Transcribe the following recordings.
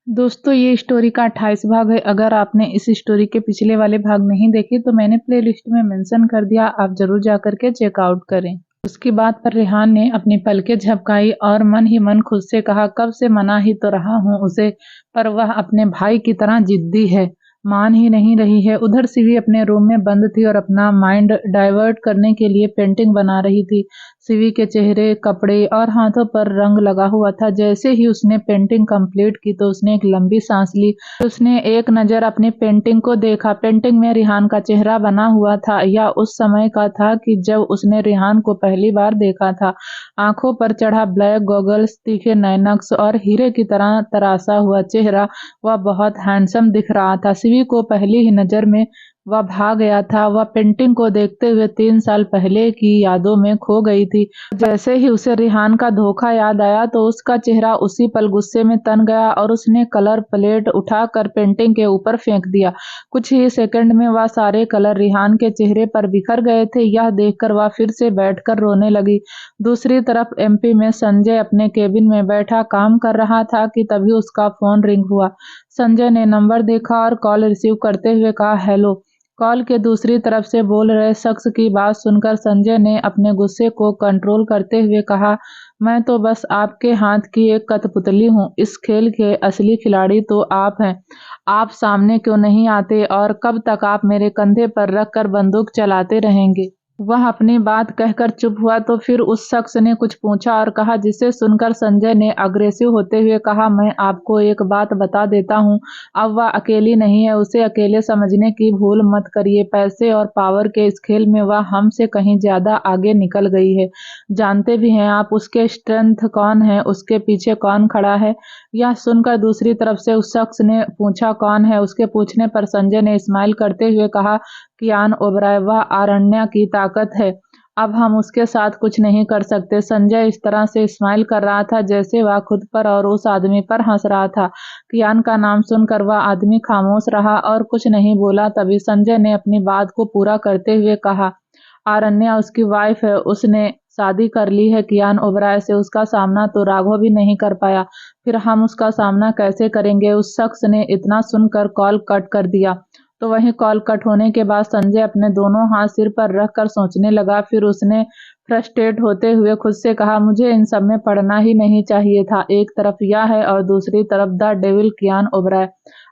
दोस्तों ये स्टोरी का 28 भाग है। अगर आपने इस स्टोरी के पिछले वाले भाग नहीं देखे तो मैंने प्लेलिस्ट में मेंशन कर दिया, आप जरूर जाकर के चेकआउट करें। उसकी बात पर रेहान ने अपनी पलकें झपकाई और मन ही मन खुद से कहा, कब से मना ही तो रहा हूँ उसे, पर वह अपने भाई की तरह जिद्दी है, मान ही नहीं रही है। उधर सीवी अपने रूम में बंद थी और अपना माइंड डाइवर्ट करने के लिए पेंटिंग बना रही थी। सीवी के चेहरे, कपड़े और हाथों पर रंग लगा हुआ था। जैसे ही उसने पेंटिंग कंप्लीट की तो उसने एक लंबी सांस ली। उसने एक नज़र अपनी पेंटिंग को देखा। पेंटिंग में रिहान का चेहरा बना हुआ था। यह उस समय का था कि जब उसने रिहान को पहली बार देखा था। आंखों पर चढ़ा ब्लैक गॉगल्स, तीखे नैनक्स और हीरे की तरह तरासा हुआ चेहरा, वह बहुत हैंडसम दिख रहा था। सीवी को पहली ही नज़र में वह भा गया था। वह पेंटिंग को देखते हुए 3 साल पहले की यादों में खो गई थी। जैसे ही उसे रिहान का धोखा याद आया तो उसका चेहरा उसी पल गुस्से में तन गया और उसने कलर प्लेट उठाकर पेंटिंग के ऊपर फेंक दिया। कुछ ही सेकंड में वह सारे कलर रिहान के चेहरे पर बिखर गए थे। यह देखकर वह फिर से बैठकर रोने लगी। दूसरी तरफ एमपी में संजय अपने केबिन में बैठा काम कर रहा था कि तभी उसका फोन रिंग हुआ। संजय ने नंबर देखा और कॉल रिसीव करते हुए कहा, हेलो। कॉल के दूसरी तरफ से बोल रहे शख्स की बात सुनकर संजय ने अपने गुस्से को कंट्रोल करते हुए कहा, मैं तो बस आपके हाथ की एक कठपुतली हूँ। इस खेल के असली खिलाड़ी तो आप हैं। आप सामने क्यों नहीं आते और कब तक आप मेरे कंधे पर रखकर बंदूक चलाते रहेंगे? वह अपनी बात कहकर चुप हुआ तो फिर उस शख्स ने कुछ पूछा और कहा, जिसे सुनकर संजय ने अग्रेसिव होते हुए कहा, मैं आपको एक बात बता देता हूँ, अब वह अकेली नहीं है। उसे अकेले समझने की भूल मत करिए। पैसे और पावर के इस खेल में वह हमसे कहीं ज्यादा आगे निकल गई है। जानते भी हैं आप उसके स्ट्रेंथ कौन है, उसके पीछे कौन खड़ा है? यह सुनकर दूसरी तरफ से उस शख्स ने पूछा, कौन है? उसके पूछने पर संजय ने स्माइल करते हुए कहा, कियान ओबराय, वह आरण्या की ताकत है। अब हम उसके साथ कुछ नहीं कर सकते। संजय इस तरह से स्माइल कर रहा था जैसे वह खुद पर और उस आदमी पर हंस रहा था। कियान का नाम सुनकर वह आदमी खामोश रहा और कुछ नहीं बोला। तभी संजय ने अपनी बात को पूरा करते हुए कहा, आरण्या उसकी वाइफ है, उसने शादी कर ली है कियान ओबराय से। उसका सामना तो राघव भी नहीं कर पाया, फिर हम उसका सामना कैसे करेंगे? उस शख्स ने इतना सुनकर कॉल कट कर दिया। तो वहीं कॉल कट होने के बाद संजय अपने दोनों हाथ सिर पर रखकर सोचने लगा। फिर उसने फ्रस्ट्रेट होते हुए खुद से कहा, मुझे इन सब में पड़ना ही नहीं चाहिए था। एक तरफ यह है और दूसरी तरफ द डेविल कियान ओबराय।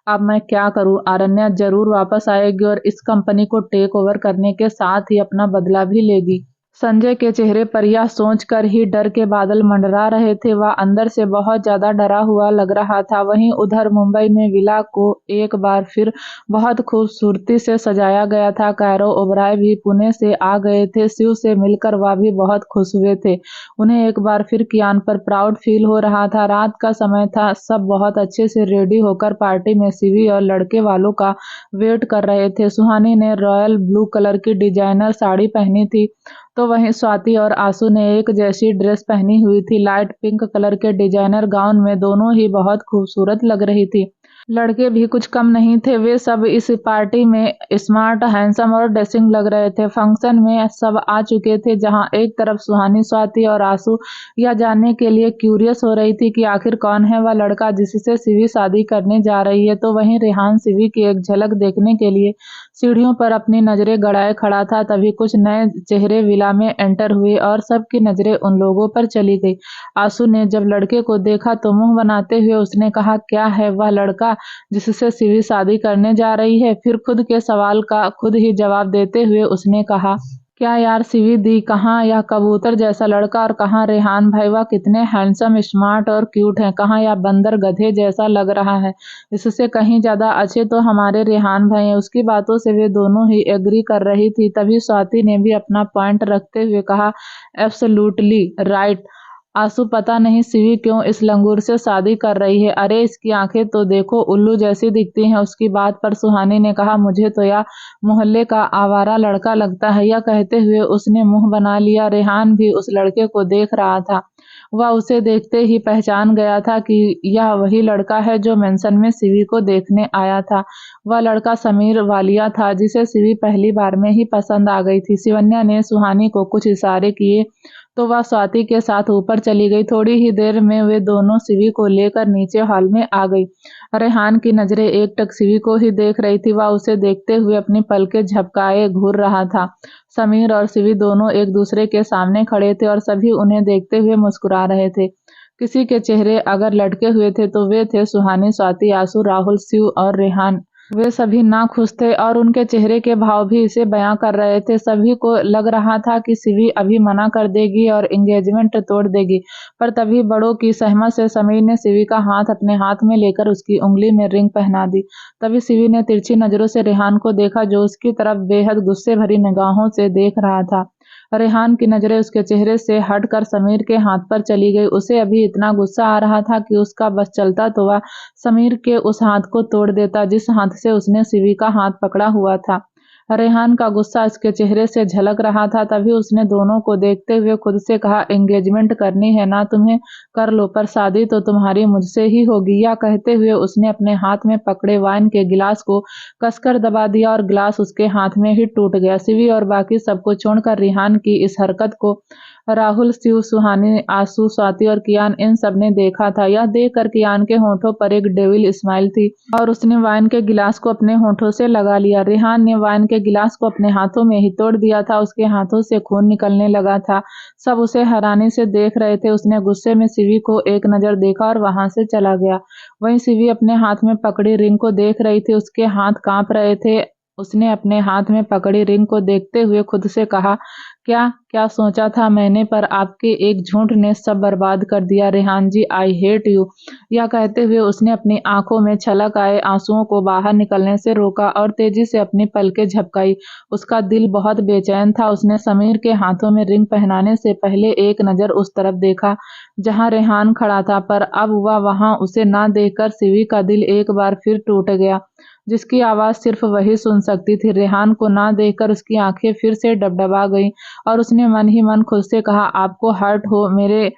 अब मैं क्या करूं? आरण्या जरूर वापस आएगी और इस कंपनी को टेक ओवर करने के साथ ही अपना बदला भी लेगी। संजय के चेहरे पर यह सोचकर ही डर के बादल मंडरा रहे थे। वह अंदर से बहुत ज्यादा डरा हुआ लग रहा था। वहीं उधर मुंबई में विला को एक बार फिर बहुत खूबसूरती से सजाया गया था। कैरो ओबराय भी पुणे से आ गए थे। शिव से मिलकर वह भी बहुत खुश हुए थे। उन्हें एक बार फिर कियान पर प्राउड फील हो रहा था। रात का समय था। सब बहुत अच्छे से रेडी होकर पार्टी में सीवी और लड़के वालों का वेट कर रहे थे। सुहानी ने रॉयल ब्लू कलर की डिजाइनर साड़ी पहनी थी, तो वहीं स्वाति और आशु ने एक जैसी ड्रेस पहनी हुई थी। लाइट पिंक कलर के डिजाइनर गाउन में दोनों ही बहुत खूबसूरत लग रही थी। लड़के भी कुछ कम नहीं थे। वे सब इस पार्टी में स्मार्ट, हैंडसम और ड्रेसिंग लग रहे थे। फंक्शन में सब आ चुके थे। जहां एक तरफ सुहानी, स्वाति और आशु यह जानने के लिए क्यूरियस हो रही थी कि आखिर कौन है वह लड़का जिससे सीवी शादी करने जा रही है, तो वहीं रेहान सीवी की एक झलक देखने के लिए सीढ़ियों पर अपनी नजरें गड़ाए खड़ा था। तभी कुछ नए चेहरे विला में एंटर हुए और सबकी नजरें उन लोगों पर चली गई। आशु ने जब लड़के को देखा तो मुंह बनाते हुए उसने कहा, क्या है वह लड़का जिससे सीवी शादी करने जा रही है? फिर खुद के सवाल का खुद ही जवाब देते हुए उसने कहा, क्या यार सीवी दी, कहाँ यह कबूतर जैसा लड़का और कहाँ रेहान भाई, वह कितने हैंडसम, स्मार्ट और क्यूट हैं। कहाँ यह बंदर गधे जैसा लग रहा है, इससे कहीं ज्यादा अच्छे तो हमारे रेहान भाई हैं। उसकी बातों से वे दोनों ही एग्री कर रही थी। तभी स्वाति ने भी अपना पॉइंट रखते हुए कहा, एब्सोल्युटली राइट। आंसू, पता नहीं सीवी क्यों इस लंगूर से शादी कर रही है। अरे इसकी आंखें तो देखो, उल्लू जैसी दिखती हैं। उसकी बात पर सुहानी ने कहा, मुझे तो यह मोहल्ले का आवारा लड़का लगता है। यह कहते हुए उसने मुंह बना लिया। रेहान भी उस लड़के को देख रहा था। वह उसे देखते ही पहचान गया था कि यह वही लड़का है जो मेंशन में सीवी को देखने आया था। वह लड़का समीर वालिया था जिसे सीवी पहली बार में ही पसंद आ गई थी। शिवन्या ने सुहानी को कुछ इशारे किए तो वह स्वाति के साथ ऊपर चली गई। थोड़ी ही देर में वे दोनों शिवी को लेकर नीचे हॉल में आ गई। रेहान की नजरें एकटक शिवी को ही देख रही थी। वह उसे देखते हुए अपनी पलकें झपकाए घूर रहा था। समीर और शिवी दोनों एक दूसरे के सामने खड़े थे और सभी उन्हें देखते हुए मुस्कुरा रहे थे। किसी के चेहरे अगर लटके हुए थे तो वे थे सुहानी, स्वाति, आशु, राहुल, शिव और रेहान। वे सभी नाखुश थे और उनके चेहरे के भाव भी इसे बयां कर रहे थे। सभी को लग रहा था कि शिवी अभी मना कर देगी और एंगेजमेंट तोड़ देगी, पर तभी बड़ों की सहमत से समीर ने शिवी का हाथ अपने हाथ में लेकर उसकी उंगली में रिंग पहना दी। तभी शिवी ने तिरछी नजरों से रेहान को देखा, जो उसकी तरफ बेहद गुस्से भरी निगाहों से देख रहा था। रेहान की नजरें उसके चेहरे से हटकर समीर के हाथ पर चली गई। उसे अभी इतना गुस्सा आ रहा था कि उसका बस चलता तो वह समीर के उस हाथ को तोड़ देता जिस हाथ से उसने शिवी का हाथ पकड़ा हुआ था। रेहान का गुस्सा उसके चेहरे से झलक रहा था। तभी उसने दोनों को देखते हुए खुद से कहा, एंगेजमेंट करनी है ना तुम्हें, कर लो, पर शादी तो तुम्हारी मुझसे ही होगी। यह कहते हुए उसने अपने हाथ में पकड़े वाइन के गिलास को कसकर दबा दिया और गिलास उसके हाथ में ही टूट गया। शिवी और बाकी सबको छोड़कर रेहान की इस हरकत को राहुल, शिव, सुहानी, आशु, स्वाति और कियान इन सब ने देखा था। यह देखकर कियान के होठों पर एक डेविल स्माइल थी और उसने वाइन के गिलास को अपने होठों से लगा लिया। रेहान ने वाइन के गिलास को अपने हाथों में ही तोड़ दिया था। उसके हाथों से खून निकलने लगा था। सब उसे हैरानी से देख रहे थे। उसने गुस्से में शिवी को एक नजर देखा और वहां से चला गया। वहीं शिवी अपने हाथ में पकड़ी रिंग को देख रही थी। उसके हाथ कांप रहे थे। उसने अपने हाथ में पकड़ी रिंग को देखते हुए खुद से कहा, क्या क्या सोचा था मैंने, पर आपके एक झूठ ने सब बर्बाद कर दिया। रेहान जी, आई हेट यू। यह कहते हुए उसने अपनी आंखों में छलक आए आंसुओं को बाहर निकलने से रोका और तेजी से अपनी पलकें झपकाई। उसका दिल बहुत बेचैन था। उसने समीर के हाथों में रिंग पहनाने से पहले एक नजर उस तरफ देखा जहां रेहान खड़ा था, पर अब वह वहां उसे ना देखकर शिवी का दिल एक बार फिर टूट गया, जिसकी आवाज सिर्फ वही सुन सकती थी। रेहान को ना देखकर उसकी आंखें फिर से डबडबा गईं और उसने मन ही मन खुद से कहा, आपको हर्ट हो, मेरे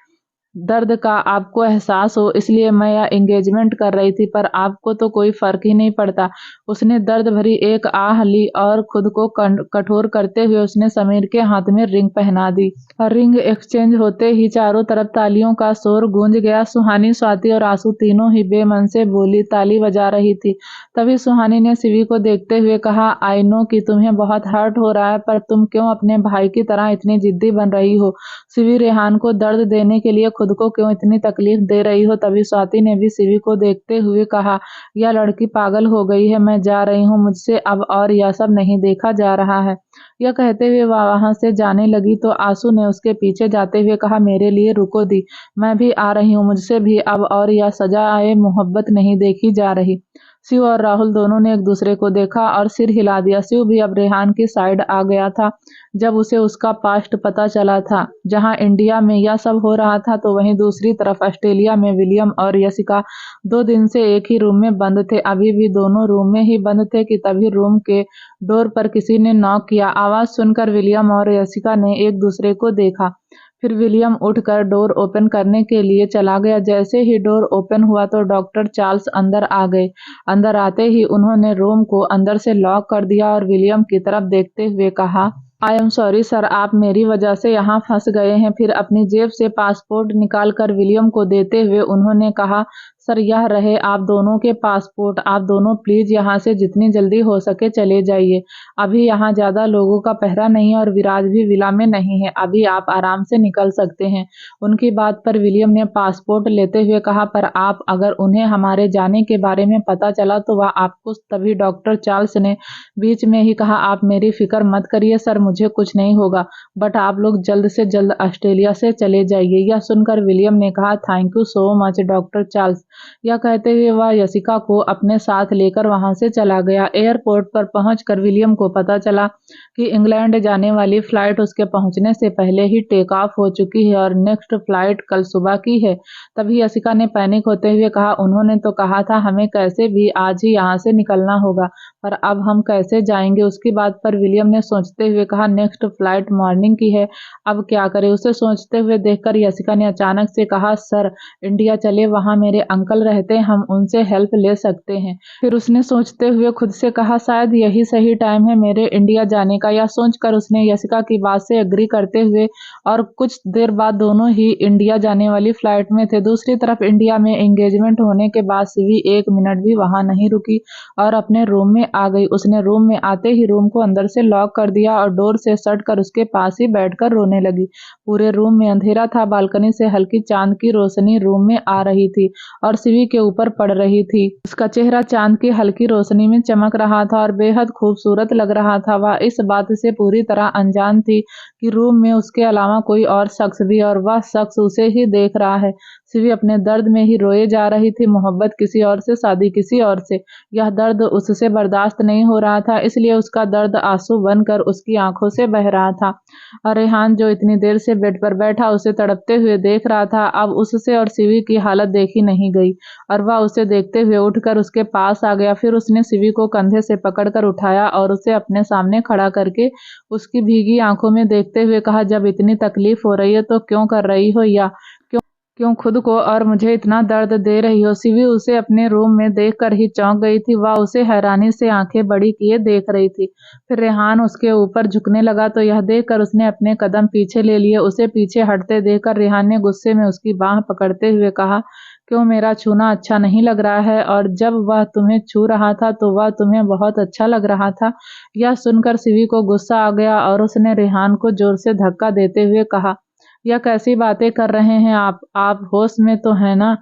दर्द का आपको एहसास हो, इसलिए मैं यह एंगेजमेंट कर रही थी, पर आपको तो कोई फर्क ही नहीं पड़ता। उसने दर्द भरी एक आह ली और खुद को कठोर करते हुए उसने समीर के हाथ में रिंग पहना दी। रिंग एक्सचेंज होते ही चारों तरफ तालियों का शोर गूंज गया। सुहानी, स्वाति और आशु तीनों ही बेमन से बोली ताली बजा रही थी। तभी सुहानी ने शिवी को देखते हुए कहा, आई नो कि तुम्हें बहुत हर्ट हो रहा है, पर तुम क्यों अपने भाई की तरह इतनी जिद्दी बन रही हो? शिवी, रेहान को दर्द देने के लिए खुद को क्यों इतनी तकलीफ दे रही हो? तभी स्वाति ने भी शिवी को देखते हुए कहा, यह लड़की पागल हो गई है, मैं जा रही हूँ, मुझसे अब और यह सब नहीं देखा जा रहा है। यह कहते हुए वह वहां से जाने लगी तो आशु ने उसके पीछे जाते हुए कहा, मेरे लिए रुको दी, मैं भी आ रही हूँ, मुझसे भी अब और यह सजाए मोहब्बत नहीं देखी जा रही। शिव और राहुल दोनों ने एक दूसरे को देखा और सिर हिला दिया। शिव भी अब रेहान की साइड आ गया था। जब उसे उसका पास्ट पता चला था, जहां इंडिया में यह सब हो रहा था, तो वहीं दूसरी तरफ ऑस्ट्रेलिया में विलियम और यशिका 2 दिन से एक ही रूम में बंद थे। अभी भी दोनों रूम में ही बंद थे कि तभी रूम के डोर पर किसी ने नॉक किया। आवाज सुनकर विलियम और यशिका ने एक दूसरे को देखा। फिर विलियम उठकर डोर ओपन करने के लिए चला गया। जैसे ही डोर ओपन हुआ तो डॉक्टर चार्ल्स अंदर आ गए। अंदर आते ही उन्होंने रूम को अंदर से लॉक कर दिया और विलियम की तरफ देखते हुए कहा, आई एम सॉरी सर, आप मेरी वजह से यहाँ फंस गए हैं। फिर अपनी जेब से पासपोर्ट निकालकर विलियम को देते हुए उन्होंने कहा, सर यह रहे आप दोनों के पासपोर्ट, आप दोनों प्लीज यहाँ से जितनी जल्दी हो सके चले जाइए। अभी यहाँ ज्यादा लोगों का पहरा नहीं है और विराज भी विला में नहीं है, अभी आप आराम से निकल सकते हैं। उनकी बात पर विलियम ने पासपोर्ट लेते हुए कहा, पर आप अगर उन्हें हमारे जाने के बारे में पता चला तो वह आपको। तभी डॉक्टर चार्ल्स ने बीच में ही कहा, आप मेरी फिक्र मत करिए सर, मुझे कुछ नहीं होगा, बट आप लोग जल्द से जल्द ऑस्ट्रेलिया से चले जाइए। यह सुनकर विलियम ने कहा, thank you so much doctor Charles. यह कहते हुए वह यशिका को अपने साथ लेकर वहां से चला गया। एयरपोर्ट पर पहुंचकर विलियम को पता चला कि इंग्लैंड जाने वाली फ्लाइट उसके पहुंचने से पहले ही टेक ऑफ हो चुकी है और नेक्स्ट फ्लाइट कल सुबह की है। तभी यशिका ने पैनिक होते हुए कहा, उन्होंने तो कहा था हमें कैसे भी आज ही यहाँ से निकलना होगा, और अब हम कैसे जाएंगे। उसकी बात पर विलियम ने सोचते हुए कहा, नेक्स्ट फ्लाइट मॉर्निंग की है, अब क्या करें। उसे सोचते हुए देखकर यशिका ने अचानक से कहा, सर इंडिया चले, वहाँ मेरे अंकल रहते हैं, हम उनसे हेल्प ले सकते हैं। फिर उसने सोचते हुए खुद से कहा, शायद यही सही टाइम है मेरे इंडिया जाने का। यह सोचकर उसने यशिका की बात से एग्री करते हुए और कुछ देर बाद दोनों ही इंडिया जाने वाली फ्लाइट में थे। दूसरी तरफ इंडिया में एंगेजमेंट होने के बाद सिवी 1 मिनट भी वहां नहीं रुकी और अपने रूम में आ गई। उसने रूम में आते ही रूम को अंदर से लॉक कर दिया और डोर से सट कर उसके पास ही बैठकर रोने लगी। पूरे रूम में अंधेरा था। बालकनी से हल्की चांद की रोशनी रूम में आ रही थी और सिवी के ऊपर पड़ रही थी। उसका चेहरा चांद की हल्की रोशनी में चमक रहा था और बेहद खूबसूरत लग रहा था। वह इस बात से पूरी तरह अनजान थी कि रूम में उसके अलावा कोई और शख्स भी, और वह शख्स उसे ही देख रहा है। सिवी अपने दर्द में ही रोए जा रही थी। मोहब्बत किसी और से, शादी किसी और से, यह दर्द उससे बर्दाश्त नहीं हो रहा था, इसलिए उसका दर्द आंसू बनकर उसकी आंखों से बह रहा था। और रेहान जो इतनी देर से बेड पर बैठा उसे तड़पते हुए देख रहा था, अब उससे और सिवी की हालत देखी नहीं गई और वह उसे देखते हुए उठकर उसके पास आ गया। फिर उसने सिवी को कंधे से पकड़कर उठाया और उसे अपने सामने खड़ा करके उसकी भीगी आंखों में देखते हुए कहा, जब इतनी तकलीफ हो रही है तो क्यों कर रही हो, या क्यों खुद को और मुझे इतना दर्द दे रही हो। सिवी उसे अपने रूम में देखकर ही चौंक गई थी। वह उसे हैरानी से आंखें बड़ी किए देख रही थी। फिर रेहान उसके ऊपर झुकने लगा तो यह देखकर उसने अपने कदम पीछे ले लिए। उसे पीछे हटते देखकर रेहान ने गुस्से में उसकी बांह पकड़ते हुए कहा, क्यों मेरा छूना अच्छा नहीं लग रहा है, और जब वह तुम्हें छू रहा था तो वह तुम्हें बहुत अच्छा लग रहा था। यह सुनकर सिवी को गुस्सा आ गया और उसने रेहान को जोर से धक्का देते हुए कहा, यह कैसी बातें कर रहे हैं आप होश में तो है ना,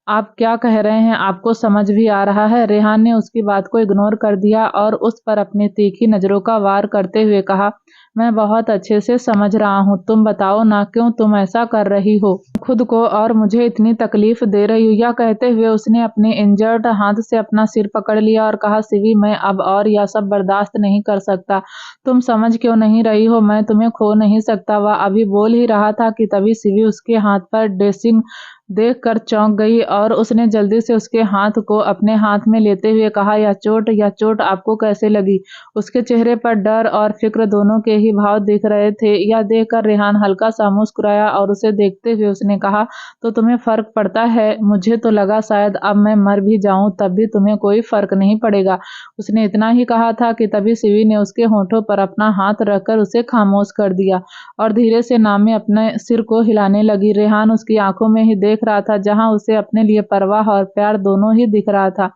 आप क्या कह रहे हैं, आपको समझ भी आ रहा है। रेहान ने उसकी बात को इग्नोर कर दिया और उस पर अपनी तीखी नजरों का वार करते हुए कहा, मैं बहुत अच्छे से समझ रहा हूँ, तुम बताओ ना क्यों तुम ऐसा कर रही हो, खुद को और मुझे इतनी तकलीफ दे रही हो। यह कहते हुए उसने अपने इंजर्ड हाथ से अपना सिर पकड़ लिया और कहा, सिवी मैं अब और यह सब बर्दाश्त नहीं कर सकता, तुम समझ क्यों नहीं रही हो, मैं तुम्हें खो नहीं सकता। वह अभी बोल ही रहा था कि तभी सिवी उसके हाथ पर ड्रेसिंग देखकर चौंक गई और उसने जल्दी से उसके हाथ को अपने हाथ में लेते हुए कहा, यह चोट आपको कैसे लगी। उसके चेहरे पर डर और फिक्र दोनों के ही भाव दिख रहे थे। यह देखकर रेहान हल्का सा मुस्कुराया और उसे देखते हुए उसने कहा, तो तुम्हें फर्क पड़ता है, मुझे तो लगा शायद अब मैं मर भी जाऊं तब भी तुम्हें कोई फर्क नहीं पड़ेगा। उसने इतना ही कहा था कि तभी सिवी ने उसके होठों पर अपना हाथ रखकर उसे खामोश कर दिया और धीरे से नामे अपने सिर को हिलाने लगी। रेहान उसकी आंखों में ही देख रहा था, जहां उसे अपने लिए परवाह और प्यार दोनों ही दिख रहा था।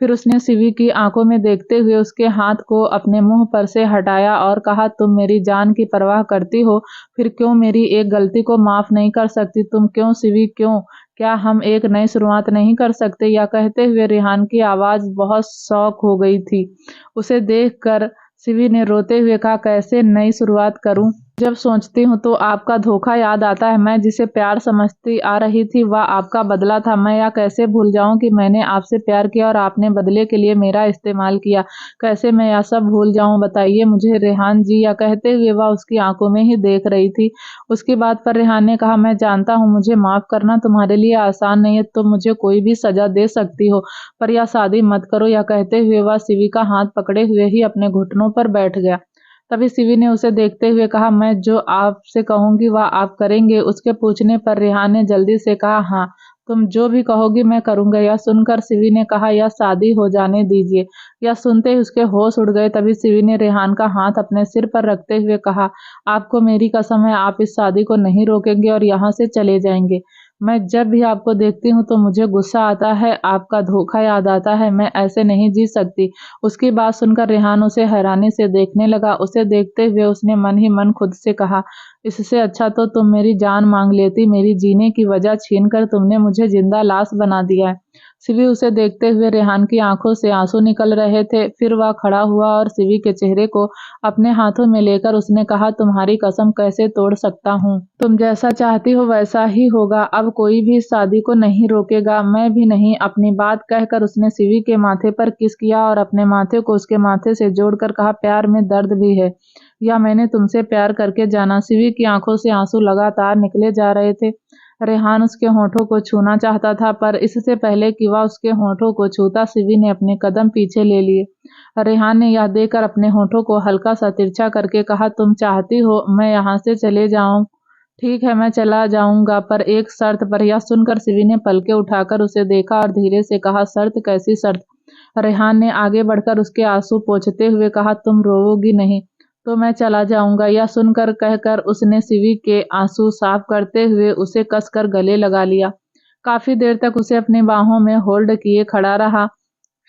फिर उसने सिवी की आंखों में देखते हुए उसके हाथ को अपने मुंह पर से हटाया और कहा, तुम मेरी जान की परवाह करती हो, फिर क्यों मेरी एक गलती को माफ नहीं कर सकती, तुम क्यों सिवी, क्यों, क्या हम एक नई शुरुआत नहीं कर सकते। या कहते हुए रेहान की आवाज बहुत शौक हो गई थी। उसे देखकर सिवी ने रोते हुए कहा, कैसे नई शुरुआत करूं, जब सोचती हूँ तो आपका धोखा याद आता है। मैं जिसे प्यार समझती आ रही थी वह आपका बदला था। मैं यह कैसे भूल जाऊं कि मैंने आपसे प्यार किया और आपने बदले के लिए मेरा इस्तेमाल किया। कैसे मैं यह सब भूल जाऊं, बताइए मुझे रेहान जी। या कहते हुए वह उसकी आंखों में ही देख रही थी। उसकी बात पर रेहान ने कहा, मैं जानता हूँ मुझे माफ करना तुम्हारे लिए आसान नहीं है, तुम मुझे कोई भी सजा दे सकती हो, पर यह शादी मत करो। यह कहते हुए वह सिवी का हाथ पकड़े हुए ही अपने घुटनों पर बैठ गया। तभी सिवी ने उसे देखते हुए कहा, मैं जो आपसे कहूंगी वह आप करेंगे। उसके पूछने पर रेहान ने जल्दी से कहा, हाँ, तुम जो भी कहोगी मैं करूंगा। यह सुनकर सिवी ने कहा, यह शादी हो जाने दीजिए। यह सुनते ही उसके होश उड़ गए। तभी सिवी ने रेहान का हाथ अपने सिर पर रखते हुए कहा, आपको मेरी कसम है, आप इस शादी को नहीं रोकेंगे और यहाँ से चले जाएंगे। मैं जब भी आपको देखती हूँ तो मुझे गुस्सा आता है, आपका धोखा याद आता है, मैं ऐसे नहीं जी सकती। उसकी बात सुनकर रेहान उसे हैरानी से देखने लगा। उसे देखते हुए उसने मन ही मन खुद से कहा, इससे अच्छा तो तुम मेरी जान मांग लेती, मेरी जीने की वजह छीनकर तुमने मुझे जिंदा लाश बना दिया है। सिवी उसे देखते हुए रेहान की आंखों से आंसू निकल रहे थे। फिर वह खड़ा हुआ और सिवी के चेहरे को अपने हाथों में लेकर उसने कहा, तुम्हारी कसम कैसे तोड़ सकता हूँ, तुम जैसा चाहती हो वैसा ही होगा, अब कोई भी इस शादी को नहीं रोकेगा, मैं भी नहीं। अपनी बात कहकर उसने सिवी के माथे पर किस किया और अपने माथे को उसके माथे से जोड़कर कहा, प्यार में दर्द भी है, या मैंने तुमसे प्यार करके जाना। सिवी की आंखों से आंसू लगातार निकले जा रहे थे। रेहान उसके होठों को छूना चाहता था, पर इससे पहले कि वह उसके होठों को छूता, सिवी ने अपने कदम पीछे ले लिए। रेहान ने यह देखकर अपने होठों को हल्का सा तिरछा करके कहा, तुम चाहती हो मैं यहाँ से चले जाऊं? ठीक है, मैं चला जाऊंगा, पर एक शर्त पर। यह सुनकर सिवी ने पलके उठाकर उसे देखा और धीरे से कहा, शर्त? कैसी शर्त? रेहान ने आगे बढ़कर उसके आंसू पोंछते हुए कहा, तुम रोओगी नहीं तो मैं चला जाऊंगा। यह सुनकर कहकर उसने सिवी के आंसू साफ करते हुए उसे कसकर गले लगा लिया। काफी देर तक उसे अपनी बाहों में होल्ड किए खड़ा रहा।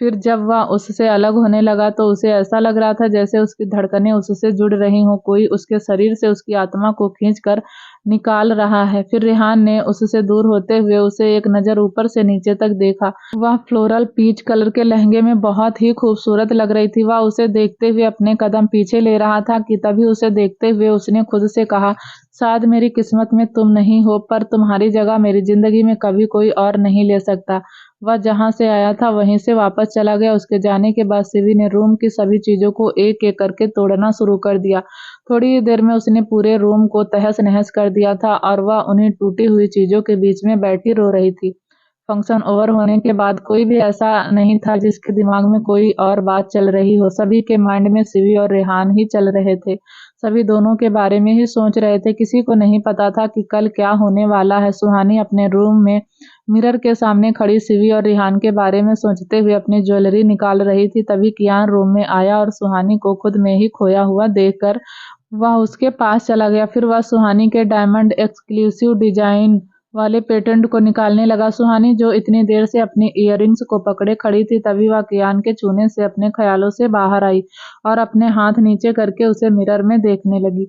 फिर जब वह उससे अलग होने लगा तो उसे ऐसा लग रहा था जैसे उसकी धड़कनें उससे जुड़ रही हों, कोई उसके शरीर से उसकी आत्मा को खींचकर निकाल रहा है। फिर रेहान ने उससे दूर होते हुए उसे एक नज़र ऊपर से नीचे तक देखा। वह फ्लोरल पीच कलर के लहंगे में बहुत ही खूबसूरत लग रही थी। वह उसे देखते हुए अपने कदम पीछे ले रहा था कि तभी उसे देखते हुए उसने खुद से कहा, शायद मेरी किस्मत में तुम नहीं हो, पर तुम्हारी जगह मेरी जिंदगी में कभी कोई और नहीं ले सकता। वह जहाँ से आया था वहीं से वापस चला गया। उसके जाने के बाद सिवी ने रूम की सभी चीजों को एक एक करके तोड़ना शुरू कर दिया। थोड़ी ही देर में उसने पूरे रूम को तहस नहस कर दिया था और वह उन्हीं टूटी हुई चीजों के बीच में बैठी रो रही थी। फंक्शन ओवर होने के बाद कोई भी ऐसा नहीं था जिसके दिमाग में कोई और बात चल रही हो। सभी के माइंड में सिवी और रेहान ही चल रहे थे। सभी दोनों के बारे में ही सोच रहे थे। किसी को नहीं पता था कि कल क्या होने वाला है। सुहानी अपने रूम में मिरर के सामने खड़ी सिवी और रेहान के बारे में सोचते हुए अपनी ज्वेलरी निकाल रही थी। तभी कियान रूम में आया और सुहानी को खुद में ही खोया हुआ देखकर वह उसके पास चला गया। फिर वह सुहानी के डायमंड एक्सक्लूसिव डिजाइन वाले पेटेंट को निकालने लगा। सुहानी जो इतनी देर से अपनी इयररिंग्स को पकड़े खड़ी थी, तभी वह कियान के छूने से अपने ख्यालों से बाहर आई और अपने हाथ नीचे करके उसे मिरर में देखने लगी।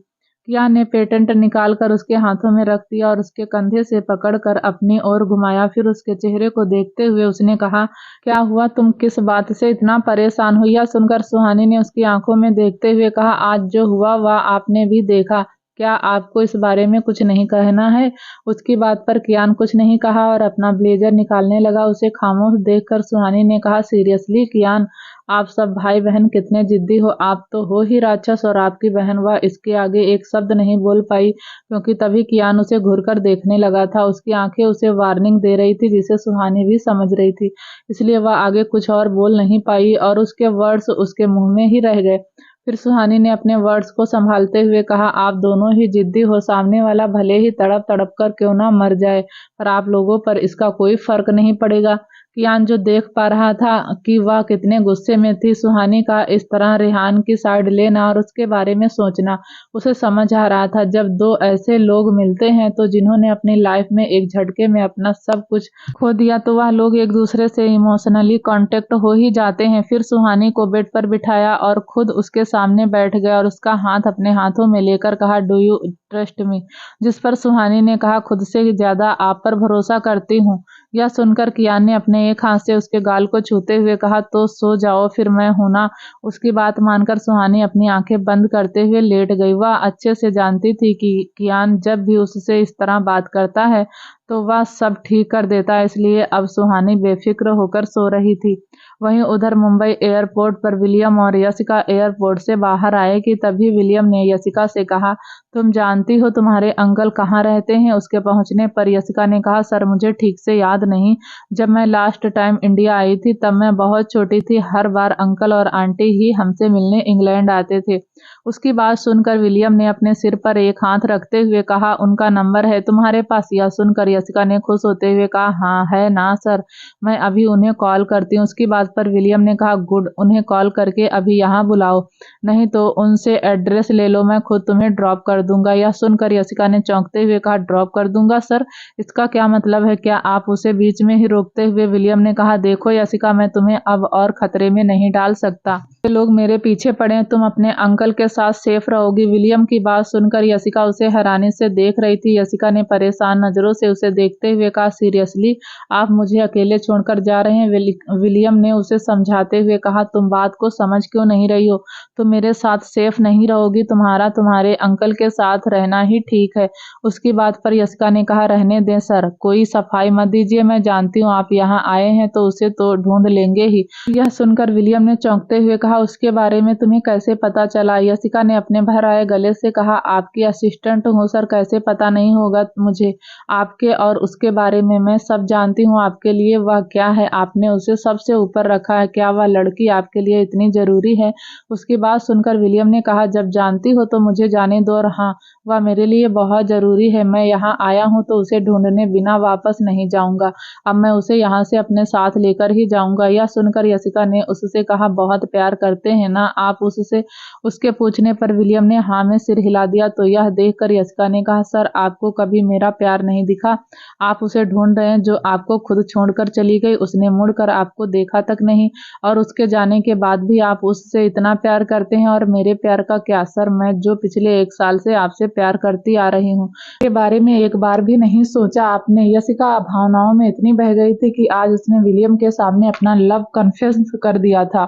कियान ने पेटेंट निकालकर उसके हाथों में रख दिया और उसके कंधे से पकड़कर अपनी ओर घुमाया। फिर उसके चेहरे को देखते हुए उसने कहा, क्या हुआ? तुम किस बात से इतना परेशान हो? यह सुनकर सुहानी ने उसकी आंखों में देखते हुए कहा, आज जो हुआ वह आपने भी देखा। क्या आपको इस बारे में कुछ नहीं कहना है? उसकी बात पर कियान कुछ नहीं कहा और अपना ब्लेजर निकालने लगा। उसे खामोश देखकर सुहानी ने कहा, सीरियसली कियान, आप सब भाई बहन कितने जिद्दी हो। आप तो हो ही राक्षस और आपकी बहन। वह इसके आगे एक शब्द नहीं बोल पाई क्योंकि तभी कियान उसे घूरकर देखने लगा था। उसकी आंखें उसे वार्निंग दे रही थी जिसे सुहानी भी समझ रही थी, इसलिए वह आगे कुछ और बोल नहीं पाई और उसके वर्ड्स उसके मुंह में ही रह गए। फिर सुहानी ने अपने वर्ड्स को संभालते हुए कहा, आप दोनों ही जिद्दी हो। सामने वाला भले ही तड़प तड़प कर क्यों ना मर जाए, पर आप लोगों पर इसका कोई फर्क नहीं पड़ेगा। कियान जो देख पा रहा था कि वह कितने गुस्से में थी, सुहानी का इस तरह रेहान की साइड लेना और उसके बारे में सोचना, उसे समझ आ रहा था। जब दो ऐसे लोग मिलते हैं तो जिन्होंने अपनी लाइफ में एक झटके में अपना सब कुछ खो दिया, तो वह लोग एक दूसरे से इमोशनली कांटेक्ट हो ही जाते हैं। फिर सुहानी को बेड पर बिठाया और खुद उसके सामने बैठ गया और उसका हाथ अपने हाथों में लेकर कहा, डू यू ट्रस्ट मी? जिस पर सुहानी ने कहा, खुद से ज्यादा आप पर भरोसा करती हूँ। यह सुनकर कियान ने अपने एक हाथ से उसके गाल को छूते हुए कहा, तो सो जाओ फिर, मैं हूं ना। उसकी बात मानकर सुहानी अपनी आंखें बंद करते हुए लेट गई। वह अच्छे से जानती थी कि कियान जब भी उससे इस तरह बात करता है तो वह सब ठीक कर देता है, इसलिए अब सुहानी बेफिक्र होकर सो रही थी। वहीं उधर मुंबई एयरपोर्ट पर विलियम और यशिका एयरपोर्ट से बाहर आए कि तभी विलियम ने यशिका से कहा, तुम जानती हो तुम्हारे अंकल कहाँ रहते हैं? उसके पहुंचने पर यशिका ने कहा, सर मुझे ठीक से याद नहीं। जब मैं लास्ट टाइम इंडिया आई थी तब मैं बहुत छोटी थी। हर बार अंकल और आंटी ही हमसे मिलने इंग्लैंड आते थे। उसकी बात सुनकर विलियम ने अपने सिर पर एक हाथ रखते हुए कहा, उनका नंबर है तुम्हारे पास? यह सुनकर यशिका ने खुश होते हुए कहा, हाँ है ना सर, मैं अभी उन्हें कॉल करती हूँ। उसकी बात पर विलियम ने कहा, गुड, उन्हें कॉल करके अभी यहाँ बुलाओ, नहीं तो उनसे एड्रेस ले लो, मैं खुद तुम्हें ड्रॉप कर दूंगा। यह सुनकर यशिका ने चौंकते हुए कहा, ड्रॉप कर दूंगा सर, इसका क्या मतलब है? क्या आप उसे बीच में ही रोकते हुए विलियम ने कहा, देखो यशिका, मैं तुम्हें अब और खतरे में नहीं डाल सकता। लोग मेरे पीछे पड़े, तुम अपने अंकल के साथ सेफ रहोगी। विलियम की बात सुनकर यशिका उसे हैरानी से देख रही थी। यशिका ने परेशान नजरों से उसे देखते हुए कहा, सीरियसली आप मुझे अकेले छोड़कर जा रहे हैं? विलियम ने उसे समझाते हुए कहा, तुम बात को समझ क्यों नहीं रही हो? तुम मेरे साथ सेफ नहीं रहोगी, तुम्हारा तुम्हारे अंकल के साथ रहना ही ठीक है। उसकी बात पर यशिका ने कहा, रहने दें सर, कोई सफाई मत दीजिए, मैं जानती हूँ आप यहाँ आए हैं तो उसे तो ढूंढ लेंगे ही। यह सुनकर विलियम ने चौंकते हुए कहा, कहा, उसके बारे में तुम्हें कैसे पता चला? यशिका ने अपने भर आए गले से कहा, आपकी असिस्टेंट हूँ सर, कैसे पता नहीं होगा मुझे आपके और उसके बारे में? मैं सब जानती हूँ। आपके लिए वह क्या है? आपने उसे सबसे ऊपर रखा है। क्या वह लड़की आपके लिए इतनी जरूरी है? उसकी बात सुनकर विलियम ने कहा, जब जानती हो तो मुझे जाने दो। और हाँ, वह मेरे लिए बहुत जरूरी है। मैं यहाँ आया हूँ तो उसे ढूंढने बिना वापस नहीं जाऊंगा। अब मैं उसे यहाँ से अपने साथ लेकर ही जाऊंगा। यह सुनकर यशिका ने उससे कहा, बहुत प्यार करते हैं ना आप उससे? उसके पूछने पर विलियम ने हाँ में सिर हिला दिया। तो यह देखकर यशिका ने कहा, सर आपको कभी मेरा प्यार नहीं दिखा? आप उसे ढूंढ रहे हैं जो आपको खुद छोड़कर चली गई। उसने मुड़कर आपको देखा तक नहीं, और उसके जाने के बाद भी आप उससे इतना प्यार करते हैं। और मेरे प्यार का क्या सर? मैं जो पिछले 1 साल से आपसे प्यार करती आ रही हूँ, के बारे में एक बार भी नहीं सोचा आपने? यशिका भावनाओं में इतनी बह गई थी कि आज उसने विलियम के सामने अपना लव कन्फेस कर दिया था,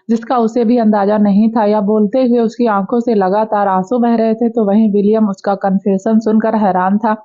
जिसका उसे भी अंदाजा नहीं था। या बोलते हुए उसकी आंखों से लगातार आंसू बह रहे थे, तो वहीं विलियम उसका कन्फेशन सुनकर हैरान था।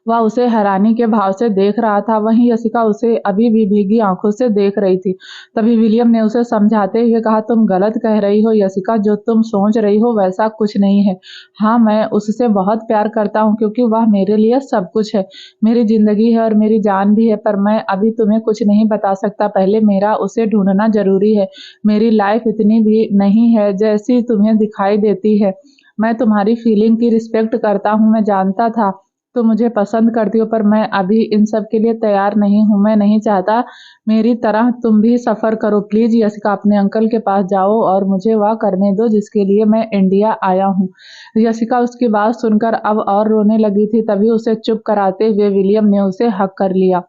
वह उसे हैरानी के भाव से देख रहा था। वहीं यशिका उसे अभी भी भीगी आंखों से देख रही थी। तभी विलियम ने उसे समझाते हुए कहा, तुम गलत कह रही हो यशिका, जो तुम सोच रही हो वैसा कुछ नहीं है। हाँ, मैं उससे बहुत प्यार करता हूँ, क्योंकि वह मेरे लिए सब कुछ है, मेरी जिंदगी है और मेरी जान भी है। पर मैं अभी तुम्हें कुछ नहीं बता सकता। पहले मेरा उसे ढूंढना जरूरी है। मेरी लाइफ इतनी भी नहीं है जैसी तुम्हें दिखाई देती है। मैं तुम्हारी फीलिंग की रिस्पेक्ट करता हूँ। मैं जानता था तुम मुझे पसंद करती हो, पर मैं अभी इन सब के लिए तैयार नहीं हूँ। मैं नहीं चाहता मेरी तरह तुम भी सफर करो। प्लीज यशिका, अपने अंकल के पास जाओ और मुझे वह करने दो जिसके लिए मैं इंडिया आया हूँ। यशिका उसकी बात सुनकर अब और रोने लगी थी। तभी उसे चुप कराते हुए विलियम ने उसे हक कर लिया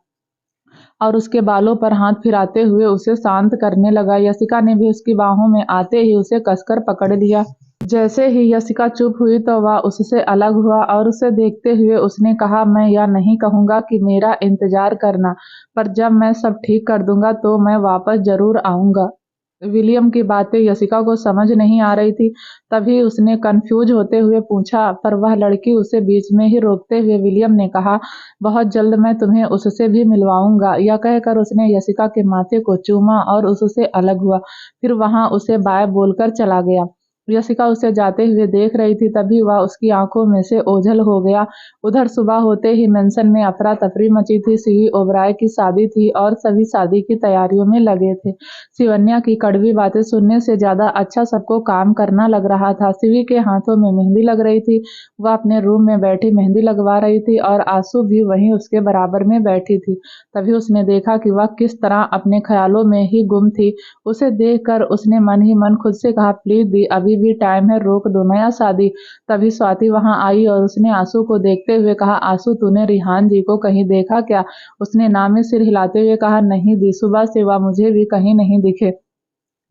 और उसके बालों पर हाथ फिराते हुए उसे शांत करने लगा। यशिका ने भी उसकी बाहों में आते ही उसे कसकर पकड़ लिया। जैसे ही यशिका चुप हुई तो वह उससे अलग हुआ, और उसे देखते हुए उसने कहा, मैं यह नहीं कहूंगा कि मेरा इंतजार करना, पर जब मैं सब ठीक कर दूंगा तो मैं वापस जरूर आऊंगा। विलियम की बातें यशिका को समझ नहीं आ रही थी। तभी उसने कंफ्यूज होते हुए पूछा, पर वह लड़की उसे बीच में ही रोकते हुए विलियम ने कहा, बहुत जल्द मैं तुम्हें उससे भी मिलवाऊंगा। यह कहकर उसने यशिका के माथे को चूमा और उससे अलग हुआ। फिर वहां उसे बाय बोलकर चला गया। यशिका उसे जाते हुए देख रही थी। तभी वह उसकी आंखों में से ओझल हो गया। उधर सुबह होते ही मेंशन में अफरा तफरी मची थी। सीवी ओबराय की शादी थी और सभी शादी की तैयारियों में लगे थे। शिवन्या की कड़वी बातें सुनने से ज्यादा अच्छा सबको काम करना लग रहा था। शिवी के हाथों में मेहंदी लग रही थी। वह अपने रूम में बैठी मेहंदी लगवा रही थी और आंसू भी वहीं उसके बराबर में बैठी थी। तभी उसने देखा कि वह किस तरह अपने ख्यालों में ही गुम थी। उसे देखकर उसने मन ही मन खुद से कहा, प्लीज दी, अभी भी टाइम है, रोक दो नया शादी। तभी स्वाति वहां आई और उसने आंसू को देखते हुए कहा, आंसू, तूने रिहान जी को कहीं देखा क्या? उसने नाम में सिर हिलाते हुए कहा, नहीं दी, सुबह से वह मुझे भी कहीं नहीं दिखे।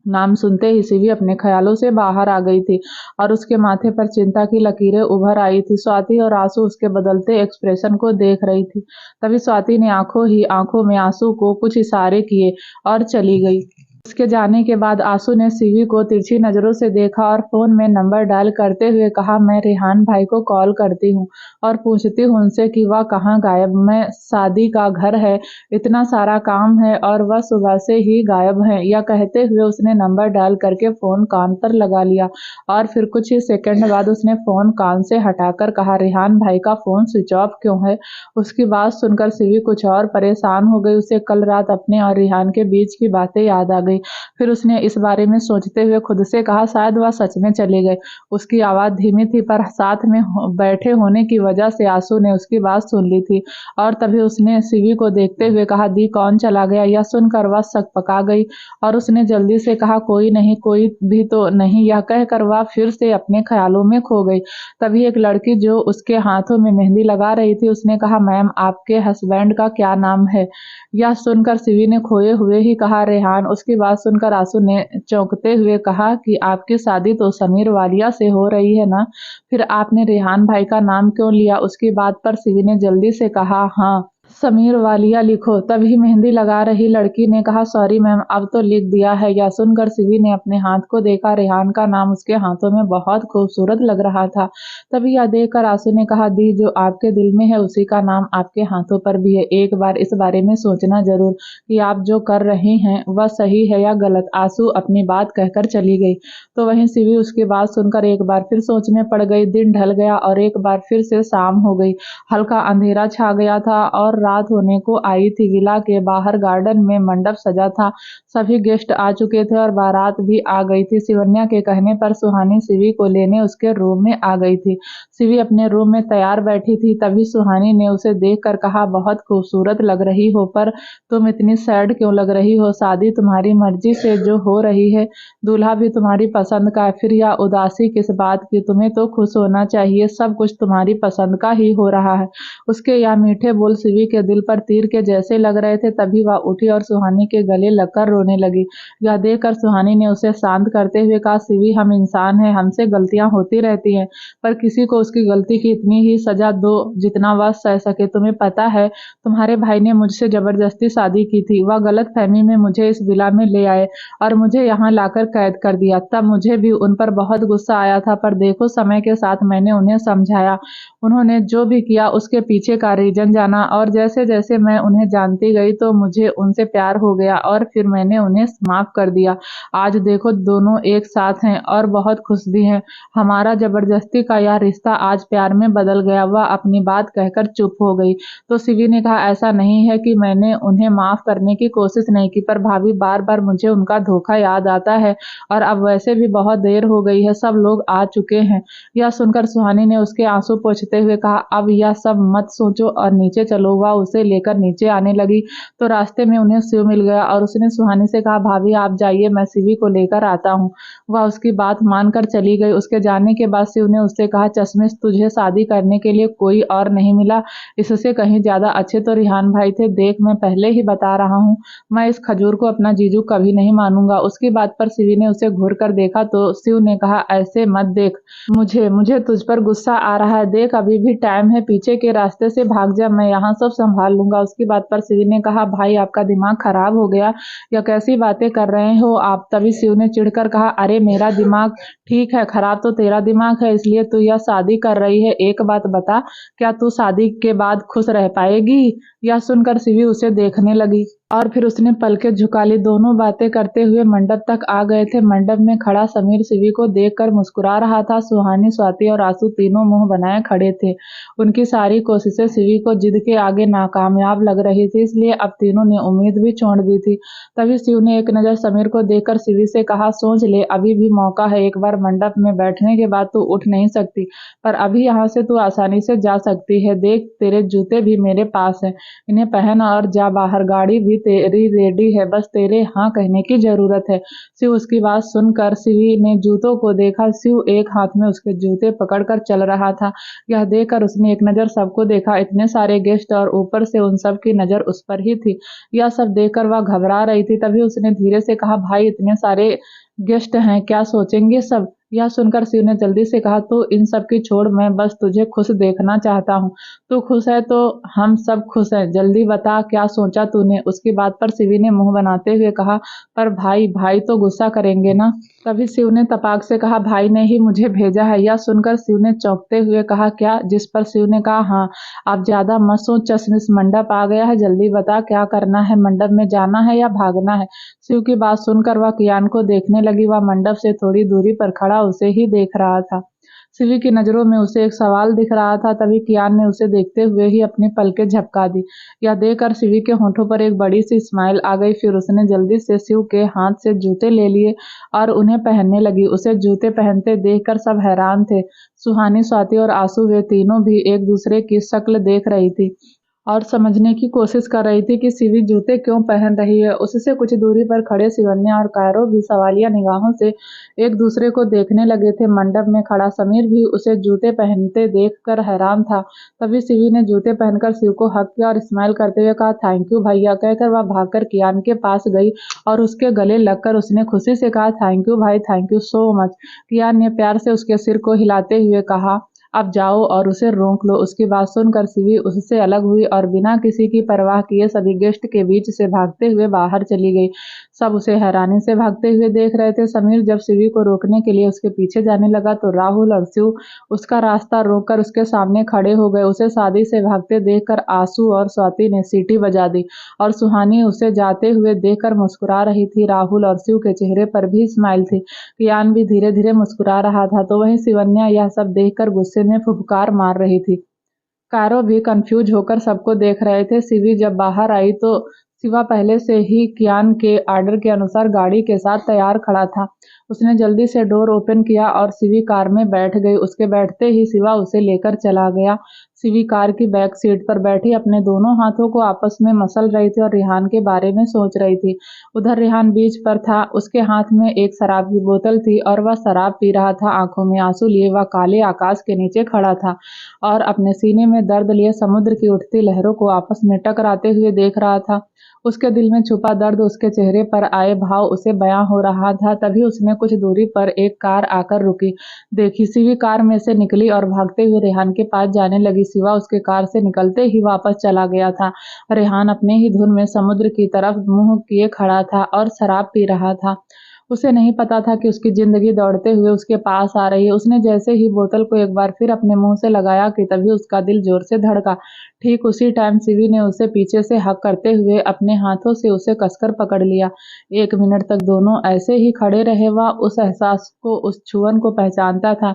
नाम सुनते ही शिवी अपने ख्यालों से बाहर आ गई थी और उसके माथे पर चिंता की लकीरें उभर आई थी। स्वाति और आंसू उसके बदलते एक्सप्रेशन को देख रही थी। तभी स्वाति ने आंखों में आंसू को कुछ इशारे किए और चली गई। उसके जाने के बाद आंसू ने शिवी को तिरछी नजरों से देखा और फोन में नंबर डायल करते हुए कहा, मैं रेहान भाई को कॉल करती हूँ और पूछती हूँ उनसे कि वह कहाँ गायब। मैं शादी का घर है, इतना सारा काम है और वह सुबह से ही गायब है। यह कहते हुए उसने नंबर डायल करके फोन कान पर लगा लिया और फिर कुछ ही सेकंड बाद उसने फोन कान से हटाकर कहा, रेहान भाई का फोन स्विच ऑफ क्यों है? उसकी बात सुनकर शिवी कुछ और परेशान हो गई। उसे कल रात अपने और रेहान के बीच की बातें याद आ गई। फिर उसने इस बारे में सोचते हुए खुद से कहा, शायद वह सच में चले गए। उसकी आवाज धीमी थी, पर साथ में बैठे होने की वजह से आंसू ने उसकी बात सुन ली थी। और तभी उसने शिवी को देखते हुए कहा, दी, कौन चला गया? यह सुनकर वह सकपका गई और उसने जल्दी से कहा, कोई नहीं, कोई भी तो नहीं। यह कहकर वह फिर से अपने ख्यालों में खो गई। तभी एक लड़की जो उसके हाथों में मेहंदी लगा रही थी, उसने कहा, मैम, आपके हस्बैंड का क्या नाम है? यह सुनकर शिवी ने खोए हुए ही कहा, रेहान। उसकी बात सुनकर आंसू ने चौंकते हुए कहा कि आपकी शादी तो समीर वालिया से हो रही है ना, फिर आपने रेहान भाई का नाम क्यों लिया? उसकी बात पर शिवी ने जल्दी से कहा, हाँ, समीर वालिया लिखो। तभी मेहंदी लगा रही लड़की ने कहा, सॉरी मैम, अब तो लिख दिया है। यह सुनकर सिवी ने अपने हाथ को देखा। रेहान का नाम उसके हाथों में बहुत खूबसूरत लग रहा था। तभी यह देखकर आंसू ने कहा, दी, जो आपके दिल में है उसी का नाम आपके हाथों पर भी है। एक बार इस बारे में सोचना जरूर कि आप जो कर रही हैं वह सही है या गलत। आंसू अपनी बात कहकर चली गई। तो वहीं सिवी उसकी बात सुनकर एक बार फिर सोच में पड़ गई। दिन ढल गया और एक बार फिर से शाम हो गई। हल्का अंधेरा छा गया था और रात होने को आई थी। विला के बाहर गार्डन में मंडप सजा था। सभी गेस्ट आ चुके थे और बारात भी आ गई थी। शिवन्या के कहने पर सुहानी सिवी को लेने उसके रूम में आ गई थी। सिवी अपने रूम में तैयार बैठी थी। तभी सुहानी ने उसे देखकर कहा, बहुत खूबसूरत लग रही हो, पर तुम इतनी सैड क्यों लग रही हो? शादी तुम्हारी मर्जी से जो हो रही है, दूल्हा भी तुम्हारी पसंद का है, फिर यह उदासी किस बात की? तुम्हें तो खुश होना चाहिए, सब कुछ तुम्हारी पसंद का ही हो रहा है। उसके यह मीठे बोल सिवी के दिल पर तीर के जैसे लग रहे थे। तभी वह उठी और सुहानी के गले लगकर रोने लगी। यह देखकर सुहानी ने उसे शांत करते हुए कहा, सिवी, हम इंसान हैं, हमसे गलतियां होती रहती हैं, पर किसी को उसकी गलती की इतनी ही सजा दो जितना वह सह सके। तुम्हें पता है, तुम्हारे भाई ने मुझसे जबरदस्ती शादी की थी। वह गलत फहमी में मुझे इस विला में ले आए और मुझे यहाँ लाकर कैद कर दिया। तब मुझे भी उन पर बहुत गुस्सा आया था, पर देखो, समय के साथ मैंने उन्हें समझाया। उन्होंने जो भी किया उसके पीछे का रीजन जाना, और जैसे जैसे मैं उन्हें जानती गई तो मुझे उनसे प्यार हो गया और फिर मैंने उन्हें माफ कर दिया। आज देखो, दोनों एक साथ हैं और बहुत खुश भी हैं। हमारा जबरदस्ती का यह रिश्ता आज प्यार में बदल गया। वह अपनी बात कहकर चुप हो गई। तो सिवी ने कहा, ऐसा नहीं है कि मैंने उन्हें माफ करने की कोशिश नहीं की, पर भाभी, बार बार मुझे उनका धोखा याद आता है और अब वैसे भी बहुत देर हो गई है, सब लोग आ चुके हैं। यह सुनकर सुहानी ने उसके आंसू पोंछते हुए कहा, अब यह सब मत सोचो और नीचे चलो। वह उसे लेकर नीचे आने लगी तो रास्ते में उन्हें शिव मिल गया और उसने सुहानी से कहा, भाभी आप जाइए, मैं सिवी को लेकर आता हूँ। वह उसकी बात मानकर चली गई। उसके जाने के बाद शिव ने उससे कहा, चश्मिश, तुझे शादी करने के लिए कोई और नहीं मिला, इससे कहीं ज्यादा अच्छे तो रिहान भाई थे। देख, मैं पहले ही बता रहा हूँ, मैं इस खजूर को अपना जीजू कभी नहीं मानूंगा। उसकी बात पर सिवी ने उसे घूर कर देखा तो शिव ने कहा, ऐसे मत देख, मुझे मुझे तुझ पर गुस्सा आ रहा है। देख, अभी भी टाइम है, पीछे के रास्ते से भाग जा, मैं यहाँ सब संभाल लूंगा। उसकी बात पर सिवी ने कहा, भाई आपका दिमाग खराब हो गया, या कैसी बातें कर रहे हो आप? तभी शिव ने चिढ़कर कहा, अरे मेरा दिमाग ठीक है, खराब तो तेरा दिमाग है, इसलिए तू यह शादी कर रही है। एक बात बता, क्या तू शादी के बाद खुश रह पाएगी? यह सुनकर सिवी उसे देखने लगी और फिर उसने पलकें झुका ली। दोनों बातें करते हुए मंडप तक आ गए थे। मंडप में खड़ा समीर सिवी को देखकर मुस्कुरा रहा था। सुहानी, स्वाति और आंसू तीनों मुंह बनाए खड़े थे। उनकी सारी कोशिशें सिवी को जिद के आगे नाकामयाब लग रही थी, इसलिए अब तीनों ने उम्मीद भी छोड़ दी थी। तभी शिव ने एक नजर समीर को देखकर सिवी से कहा, सोच ले, अभी भी मौका है। एक बार मंडप में बैठने के बाद तू उठ नहीं सकती, पर अभी यहाँ से तू आसानी से जा सकती है। देख, तेरे जूते भी मेरे पास हैं, इन्हें पहन और जा बाहर। गाड़ी भी तेरी रेडी है, बस तेरे हाँ कहने की जरूरत है। शिव उसकी बात सुनकर सिवी ने जूतों को देखा। शिव एक हाथ में उसके जूते पकड़कर चल रहा था। यह देखकर उसने एक नजर सबको देखा, इतने सारे गेस्ट और ऊपर से उन सब की नजर उस पर ही थी। यह सब देखकर वह घबरा रही थी। तभी उसने धीरे से कहा, भाई इतने सारे गेस्ट हैं, क्या सोचेंगे सब? यह सुनकर शिव ने जल्दी से कहा, तो इन सब की छोड़, मैं बस तुझे खुश देखना चाहता हूँ। तू खुश है तो हम सब खुश हैं। जल्दी बता, क्या सोचा तूने? उसकी बात पर शिवी ने मुंह बनाते हुए कहा, पर भाई, भाई तो गुस्सा करेंगे ना? तभी शिव ने तपाक से कहा, भाई ने ही मुझे भेजा है। यह सुनकर शिव ने चौंकते हुए कहा, क्या? जिस पर शिव ने कहा, हाँ, आप ज्यादा मत सोच, चश्मिश, मंडप आ गया है, जल्दी बता क्या करना है? मंडप में जाना है या भागना है? शिव की बात सुनकर वह कियान को देखने लगी। वह मंडप से थोड़ी दूरी पर खड़ा उसे ही देख रहा था। शिवी की नजरों में उसे एक सवाल दिख रहा था। तभी कियान ने उसे देखते हुए ही अपनी पलकें झपका दी। यह देखकर शिवी के होठों पर एक बड़ी सी स्माइल आ गई। फिर उसने जल्दी से शिव के हाथ से जूते ले लिए और उन्हें पहनने लगी। उसे जूते पहनते देखकर सब हैरान थे। सुहानी, स्वाति और आंसू, वे तीनों भी एक दूसरे की शक्ल देख रही थी और समझने की कोशिश कर रही थी कि सिवी जूते क्यों पहन रही है। उससे कुछ दूरी पर खड़े शिवन्या और कायरो भी सवालिया निगाहों से एक दूसरे को देखने लगे थे। मंडप में खड़ा समीर भी उसे जूते पहनते देखकर हैरान था। तभी सिवी ने जूते पहनकर शिव को हक किया और स्माइल करते हुए कहा, थैंक यू भैया। कहकर वह भागकर कियान के पास गई और उसके गले लगकर उसने खुशी से कहा, थैंक यू भाई, थैंक यू सो मच। कियान ने प्यार से उसके सिर को हिलाते हुए कहा, अब जाओ और उसे रोक लो। उसकी बात सुनकर सिवी उससे अलग हुई और बिना किसी की परवाह किए सभी गेस्ट के बीच से भागते हुए बाहर चली गई। सब उसे हैरानी से भागते हुए देख रहे थे। समीर जब सिवी को रोकने के लिए उसके पीछे जाने लगा तो राहुल और शिव उसका रास्ता रोककर उसके सामने खड़े हो गए। उसे शादी से भागते देखकर आंसू और स्वाति ने सीटी बजा दी और सुहानी उसे जाते हुए देखकर मुस्कुरा रही थी। राहुल और शिव के चेहरे पर भी स्माइल थी। कियान भी धीरे धीरे मुस्कुरा रहा था, तो वहीं शिवन्या यह सब देखकर गुस्से में फुफकार मार रही थी। कारो भी कंफ्यूज होकर सबको देख रहे थे। सिवी जब बाहर आई तो शिवा पहले से ही कियान के आर्डर के अनुसार गाड़ी के साथ तैयार खड़ा था। उसने जल्दी से डोर ओपन किया और सिवी कार में बैठ गई। उसके बैठते ही शिवा उसे लेकर चला गया। सिवी कार की बैक सीट पर बैठी अपने दोनों हाथों को आपस में मसल रही थी और रिहान के बारे में सोच रही थी। उधर रिहान बीच पर था। उसके हाथ में एक शराब की बोतल थी और वह शराब पी रहा था। आंखों में आंसू लिए वह काले आकाश के नीचे खड़ा था और अपने सीने में दर्द लिए समुद्र की उठती लहरों को आपस में टकराते हुए देख रहा था। उसके दिल में छुपा दर्द, उसके चेहरे पर आए भाव उसे बयां हो रहा था। तभी उसने कुछ दूरी पर एक कार आकर रुकी। देखी, सिवी कार में से निकली और भागते हुए रेहान के पास जाने लगी। सिवा उसके कार से निकलते ही वापस चला गया था। रेहान अपने ही धुन में समुद्र की तरफ मुंह किए खड़ा था और शराब पी रहा था। उसे नहीं पता था कि उसकी जिंदगी दौड़ते हुए उसके पास आ रही है। उसने जैसे ही बोतल को एक बार फिर अपने मुंह से लगाया कि तभी उसका दिल जोर से धड़का। ठीक उसी टाइम सिवी ने उसे पीछे से हक करते हुए अपने हाथों से उसे कसकर पकड़ लिया। 1 मिनट तक दोनों ऐसे ही खड़े रहे। वह उस एहसास को, उस छुअन को पहचानता था।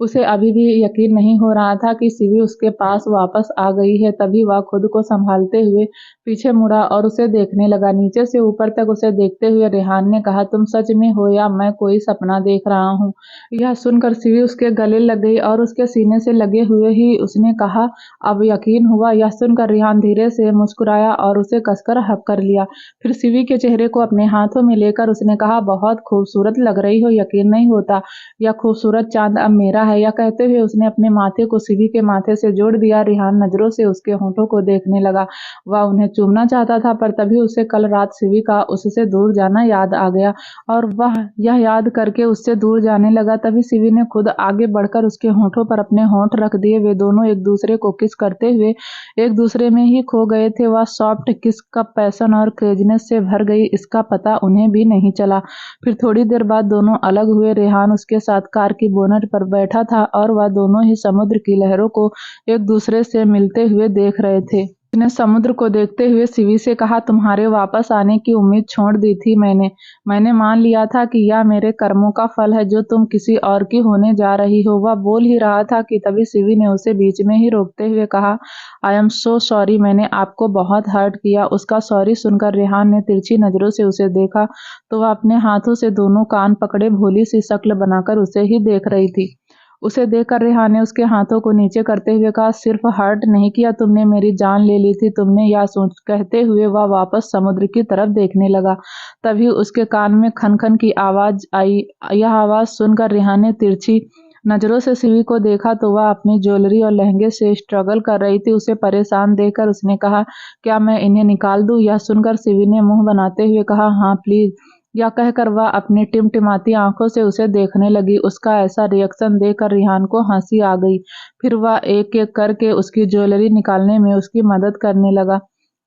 उसे अभी भी यकीन नहीं हो रहा था कि सिवी उसके पास वापस आ गई है। तभी वह खुद को संभालते हुए पीछे मुड़ा और उसे देखने लगा। नीचे से ऊपर तक उसे देखते हुए रेहान ने कहा, तुम सच में हो या मैं कोई सपना देख रहा हूँ? यह सुनकर सिवी उसके गले लग गई और उसके सीने से लगे हुए ही उसने कहा, अब यकीन हुआ? यह सुनकर रेहान धीरे से मुस्कुराया और उसे कसकर हक कर लिया। फिर सिवी के चेहरे को अपने हाथों में लेकर उसने कहा, बहुत खूबसूरत लग रही हो, यकीन नहीं होता यह खूबसूरत चांद अब मेरा है। यह कहते हुए उसने अपने माथे को सिवी के माथे से जोड़ दिया। रेहान नजरों से उसके होंठों को देखने लगा। वह उन्हें चूमना चाहता था, पर तभी उसे कल रात सिवी का उससे दूर जाना याद आ गया और वह यह याद करके उससे दूर जाने लगा। तभी सिवी ने खुद आगे बढ़कर उसके होंठों पर अपने होंठ रख दिए। वे दोनों एक दूसरे को किस करते हुए एक दूसरे में ही खो गए थे। वह सॉफ्ट किस कब पैशन और क्रेजीनेस से भर गई, इसका पता उन्हें भी नहीं चला। फिर थोड़ी देर बाद दोनों अलग हुए। रेहान उसके साथ कार की बोनट पर बैठा था और वह दोनों ही समुद्र की लहरों को एक दूसरे से मिलते हुए देख रहे थे। उसने समुद्र को देखते हुए सिवी से कहा, तुम्हारे वापस आने की उम्मीद छोड़ दी थी मैंने मान लिया था कि यह मेरे कर्मों का फल है जो तुम किसी और की होने जा रही हो। वह बोल ही रहा था कि तभी सिवी ने उसे बीच में ही रोकते हुए कहा, आई एम सो सॉरी, मैंने आपको बहुत हर्ट किया। उसका सॉरी सुनकर रेहान ने तिरछी नजरों से उसे देखा तो वह अपने हाथों से दोनों कान पकड़े भोली सी शक्ल बनाकर उसे ही देख रही थी। उसे देखकर रेहान ने उसके हाथों को नीचे करते हुए कहा, सिर्फ हर्ट नहीं किया, तुमने मेरी जान ले ली थी तुमने, यह सोच कहते हुए वह वापस समुद्र की तरफ देखने लगा। तभी उसके कान में खन खन की आवाज आई। यह आवाज सुनकर रेहान ने तिरछी नजरों से सिवी को देखा तो वह अपनी ज्वेलरी और लहंगे से स्ट्रगल कर रही थी। उसे परेशान देखकर उसने कहा, क्या मैं इन्हें निकाल दूं? यह सुनकर सिवी ने मुंह बनाते हुए कहा, हाँ प्लीज। यह कहकर वह अपनी टिमटिमाती आंखों से उसे देखने लगी। उसका ऐसा रिएक्शन देखकर रेहान को हंसी आ गई। फिर वह एक एक करके उसकी ज्वेलरी निकालने में उसकी मदद करने लगा।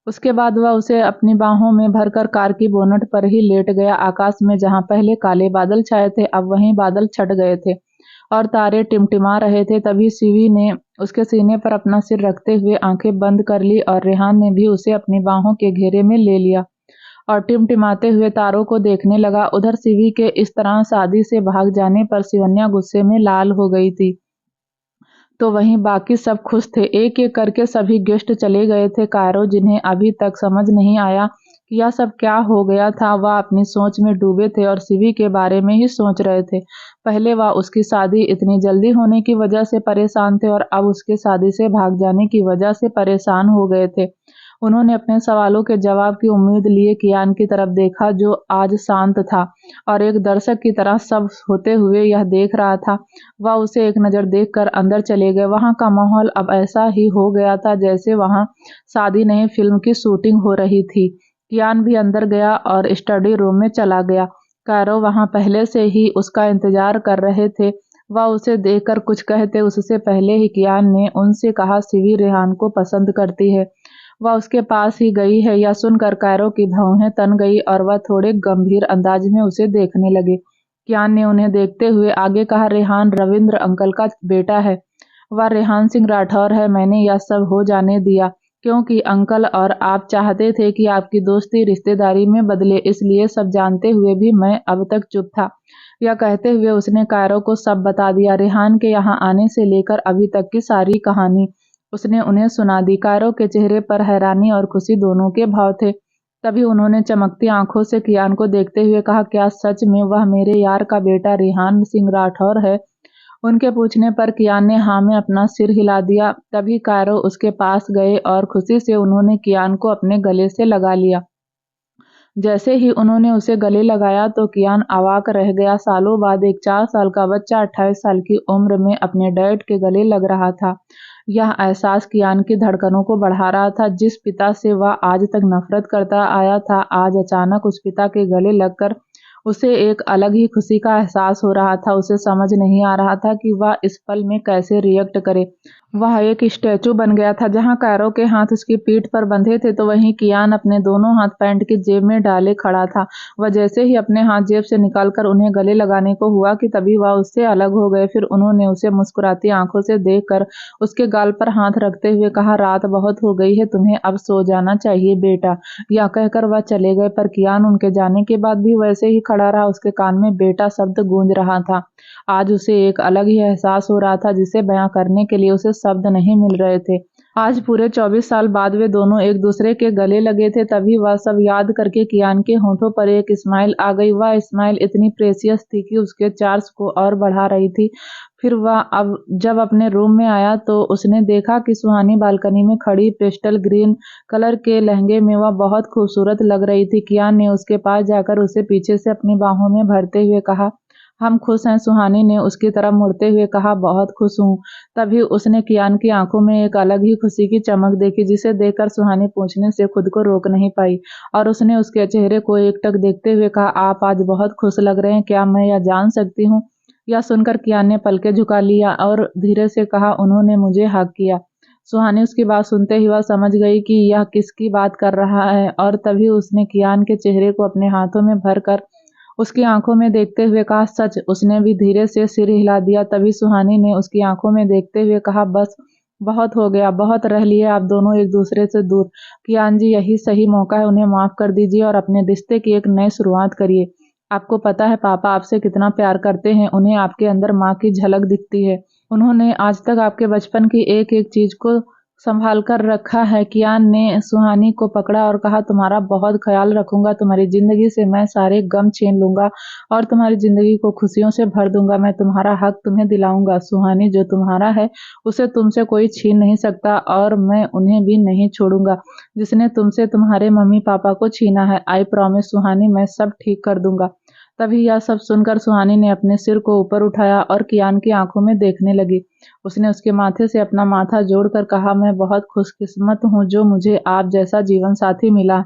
उसके बाद वह उसे अपनी बाहों में भरकर कार की बोनट पर ही लेट गया। आकाश में जहां पहले काले बादल छाए थे अब वहीं बादल छट गए थे और तारे टिमटिमा रहे थे। तभी सिवी ने उसके सीने पर अपना सिर रखते हुए आंखें बंद कर ली और रेहान ने भी उसे अपनी बाहों के घेरे में ले लिया और टिमटिमाते हुए तारों को देखने लगा। उधर सिवी के इस तरह शादी से भाग जाने पर शिवन्या गुस्से में लाल हो गई थी, तो वहीं बाकी सब खुश थे। एक एक करके सभी गेस्ट चले गए थे। कायरो, जिन्हें अभी तक समझ नहीं आया कि यह सब क्या हो गया था, वह अपनी सोच में डूबे थे और सिवी के बारे में ही सोच रहे थे। पहले वह उसकी शादी इतनी जल्दी होने की वजह से परेशान थे और अब उसके शादी से भाग जाने की वजह से परेशान हो गए थे। उन्होंने अपने सवालों के जवाब की उम्मीद लिए कियान की तरफ देखा, जो आज शांत था और एक दर्शक की तरह सब होते हुए यह देख रहा था। वह उसे एक नज़र देखकर अंदर चले गए। वहां का माहौल अब ऐसा ही हो गया था जैसे वहां शादी नहीं, फिल्म की शूटिंग हो रही थी। कियान भी अंदर गया और स्टडी रूम में चला गया। कायरो वहां पहले से ही उसका इंतजार कर रहे थे। वह उसे देखकर कुछ कहते उससे पहले ही कियान ने उनसे कहा, सिवी रेहान को पसंद करती है, वह उसके पास ही गई है। यह सुनकर कायरो की भौहें तन गई और वह थोड़े गंभीर अंदाज में उसे देखने लगे। कियान ने उन्हें देखते हुए आगे कहा, रेहान रविंद्र अंकल का बेटा है, वह रेहान सिंह राठौर है। मैंने यह सब हो जाने दिया क्योंकि अंकल और आप चाहते थे कि आपकी दोस्ती रिश्तेदारी में बदले, इसलिए सब जानते हुए भी मैं अब तक चुप था। यह कहते हुए उसने कायरो को सब बता दिया, रेहान के यहाँ आने से लेकर अभी तक की सारी कहानी उसने उन्हें सुना दी। कायरो के चेहरे पर हैरानी और खुशी दोनों के भाव थे। तभी उन्होंने चमकती आंखों से कियान को देखते हुए कहा, क्या सच में वह मेरे यार का बेटा रेहान सिंह राठौर है? उनके पूछने पर कियान ने हाँ में अपना सिर हिला दिया। तभी कायरो उसके पास गए और खुशी से उन्होंने कियान को अपने गले से लगा लिया। जैसे ही उन्होंने उसे गले लगाया तो कियान अवाक रह गया। सालों बाद एक 4 साल का बच्चा 28 साल की उम्र में अपने डैड के गले लग रहा था। यह एहसास कियान की धड़कनों को बढ़ा रहा था। जिस पिता से वह आज तक नफरत करता आया था, आज अचानक उस पिता के गले लगकर उसे एक अलग ही खुशी का एहसास हो रहा था। उसे समझ नहीं आ रहा था कि वह इस पल में कैसे रिएक्ट करे। वह एक स्टैचू बन गया था। जहां कायरो के हाथ उसकी पीठ पर बंधे थे तो वहीं कियान अपने दोनों हाथ पैंट की जेब में डाले खड़ा था। वह जैसे ही अपने हाथ जेब से निकालकर उन्हें गले लगाने को हुआ कि तभी वह उससे अलग हो गए। फिर उन्होंने उसे मुस्कुराती आंखों से देखकर उसके गाल पर हाथ रखते हुए कहा, रात बहुत हो गई है, तुम्हें अब सो जाना चाहिए बेटा। यह कहकर वह चले गए, पर कियान उनके जाने के बाद भी वैसे ही खड़ा रहा। उसके कान में बेटा शब्द गूंज रहा था। आज उसे एक अलग ही एहसास हो रहा था जिसे बयां करने के लिए उसे शब्द नहीं मिल रहे थे। आज पूरे 24 साल बाद वे दोनों एक दूसरे के गले लगे थे। तभी वह सब याद करके कियान के होठों पर एक स्माइल आ गई। वह स्माइल इतनी प्रेसियस थी कि उसके चार्ज को और बढ़ा रही थी। फिर वह जब अपने रूम में आया तो उसने देखा कि सुहानी बालकनी में खड़ी पेस्टल ग्रीन कलर के लहंगे में वह बहुत खूबसूरत लग रही थी। कियान ने उसके पास जाकर उसे पीछे से अपनी बाहों में भरते हुए कहा, हम खुश हैं। सुहानी ने उसकी तरफ मुड़ते हुए कहा, बहुत खुश हूँ। तभी उसने कियान की आंखों में एक अलग ही खुशी की चमक देखी, जिसे देखकर सुहानी पूछने से खुद को रोक नहीं पाई और उसने उसके चेहरे को एकटक देखते हुए कहा, आप आज बहुत खुश लग रहे हैं, क्या मैं यह जान सकती हूँ? यह सुनकर कियान ने पलके झुका लिया और धीरे से कहा, उन्होंने मुझे हक किया। सुहानी उसकी बात सुनते ही वह समझ गई कि यह किसकी बात कर रहा है और तभी उसने कियान के चेहरे को अपने हाथों में भरकर उसकी आंखों में देखते हुए कहा, सच? उसने भी धीरे से सिर हिला दिया। तभी सुहानी ने उसकी आंखों में देखते हुए कहा, बस बहुत हो गया, बहुत रह लिए आप दोनों एक दूसरे से दूर। कियान जी, यही सही मौका है, उन्हें माफ कर दीजिए और अपने रिश्ते की एक नई शुरुआत करिए। आपको पता है पापा आपसे कितना प्यार करते हैं, उन्हें आपके अंदर माँ की झलक दिखती है। उन्होंने आज तक आपके बचपन की एक एक चीज को संभाल कर रखा है। कियान ने सुहानी को पकड़ा और कहा, तुम्हारा बहुत ख्याल रखूंगा, तुम्हारी जिंदगी से मैं सारे गम छीन लूंगा और तुम्हारी जिंदगी को खुशियों से भर दूंगा। मैं तुम्हारा हक तुम्हें दिलाऊंगा। सुहानी, जो तुम्हारा है उसे तुमसे कोई छीन नहीं सकता और मैं उन्हें भी नहीं छोड़ूंगा जिसने तुमसे तुम्हारे मम्मी पापा को छीना है। आई प्रॉमिस सुहानी, मैं सब ठीक कर दूंगा। तभी यह सब सुनकर सुहानी ने अपने सिर को ऊपर उठाया और कियान की आंखों में देखने लगी। उसने उसके माथे से अपना माथा जोड़कर कहा, मैं बहुत खुशकिस्मत हूँ जो मुझे आप जैसा जीवन साथी मिला।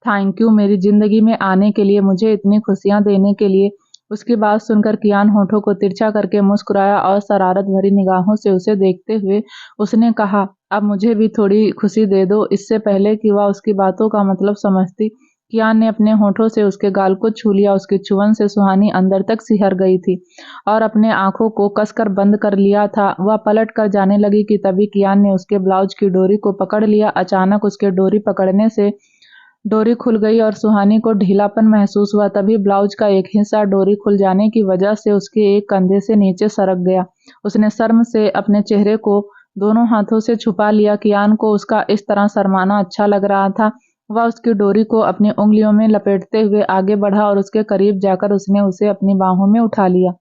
थैंक यू मेरी जिंदगी में आने के लिए, मुझे इतनी खुशियां देने के लिए। उसकी बात सुनकर कियान होठों को तिरछा करके मुस्कुराया और शरारत भरी निगाहों से उसे देखते हुए उसने कहा, अब मुझे भी थोड़ी खुशी दे दो। इससे पहले कि वह उसकी बातों का मतलब समझती, कियान ने अपने होठों से उसके गाल को छू लिया। उसके छुअन से सुहानी अंदर तक सिहर गई थी और अपने आंखों को कसकर बंद कर लिया था। वह पलट कर जाने लगी कि तभी कियान ने उसके ब्लाउज की डोरी को पकड़ लिया। अचानक उसके डोरी पकड़ने से डोरी खुल गई और सुहानी को ढीलापन महसूस हुआ। तभी ब्लाउज का एक हिस्सा डोरी खुल जाने की वजह से उसके एक कंधे से नीचे सरक गया। उसने शर्म से अपने चेहरे को दोनों हाथों से छुपा लिया। कियान को उसका इस तरह शर्माना अच्छा लग रहा था। वह उसकी डोरी को अपनी उंगलियों में लपेटते हुए आगे बढ़ा और उसके करीब जाकर उसने उसे अपनी बाहों में उठा लिया।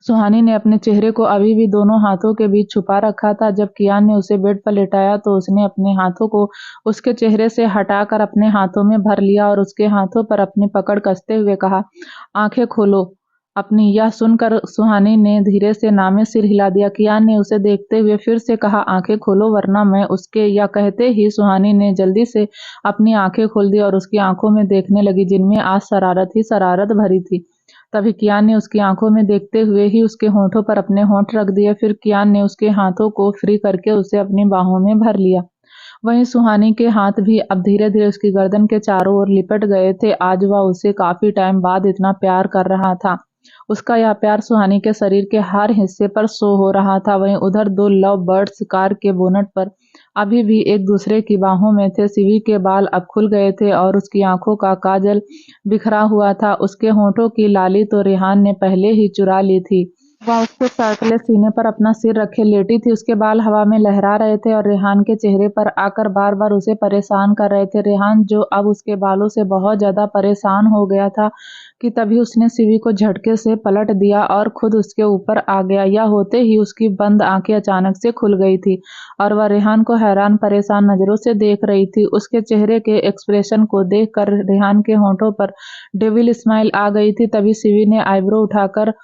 सुहानी ने अपने चेहरे को अभी भी दोनों हाथों के बीच छुपा रखा था। जब कियान ने उसे बेड पर लेटाया तो उसने अपने हाथों को उसके चेहरे से हटाकर अपने हाथों में भर लिया और उसके हाथों पर अपनी पकड़ कसते हुए कहा, आंखें खोलो अपनी। यह सुनकर सुहानी ने धीरे से नामे सिर हिला दिया। कियान ने उसे देखते हुए फिर से कहा, आंखें खोलो वरना मैं उसके। यह कहते ही सुहानी ने जल्दी से अपनी आंखें खोल दी और उसकी आंखों में देखने लगी जिनमें आज शरारत ही शरारत भरी थी। तभी कियान ने उसकी आंखों में देखते हुए ही उसके होठों पर अपने होंठ रख दिए। फिर कियान ने उसके हाथों को फ्री करके उसे अपनी बाहों में भर लिया। वहीं सुहानी के हाथ भी अब धीरे धीरे उसकी गर्दन के चारों ओर लिपट गए थे। आज वह उसे काफी टाइम बाद इतना प्यार कर रहा था। उसका यह प्यार सुहानी के शरीर के हर हिस्से पर शो हो रहा था। वहीं उधर दो लव बर्ड्स कार के बोनट पर अभी भी एक दूसरे की बाहों में थे। शिवी के बाल अब खुल गए थे और उसकी आंखों का काजल बिखरा हुआ था। उसके होठों की लाली तो रेहान ने पहले ही चुरा ली थी। वह उसके सर्कले सीने पर अपना सिर रखे लेटी थी। उसके बाल हवा में लहरा रहे थे और रेहान के चेहरे पर आकर बार बार उसे परेशान कर रहे थे। रेहान, जो अब उसके बालों से बहुत ज्यादा परेशान हो गया था, कि तभी उसने शिवी को झटके से पलट दिया और खुद उसके ऊपर आ गया। यह होते ही उसकी बंद आंखें अचानक से खुल गई थी और वह रेहान को हैरान परेशान नजरों से देख रही थी। उसके चेहरे के एक्सप्रेशन को देखकर रेहान के होठों पर डेविल स्माइल आ गई थी। तभी शिवी ने आईब्रो उठाकर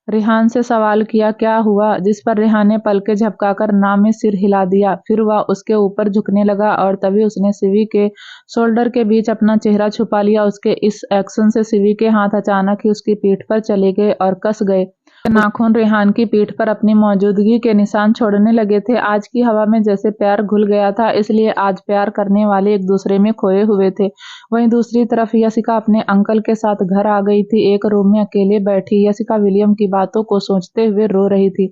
रेहान से सवाल किया, क्या हुआ? जिस पर रेहान ने पलके झपकाकर ना में सिर हिला दिया। फिर वह उसके ऊपर झुकने लगा और तभी उसने शिवी के शोल्डर के बीच अपना चेहरा छुपा लिया। उसके इस एक्शन से शिवी के हाथ अचानक ही उसकी पीठ पर चले गए और कस गए। नाखून रेहान की पीठ पर अपनी मौजूदगी के निशान छोड़ने लगे थे। आज की हवा में जैसे प्यार घुल गया था, इसलिए आज प्यार करने वाले एक दूसरे में खोए हुए थे। वहीं दूसरी तरफ यशिका अपने अंकल के साथ घर आ गई थी। एक रूम में अकेले बैठी यशिका विलियम की बातों को सोचते हुए रो रही थी।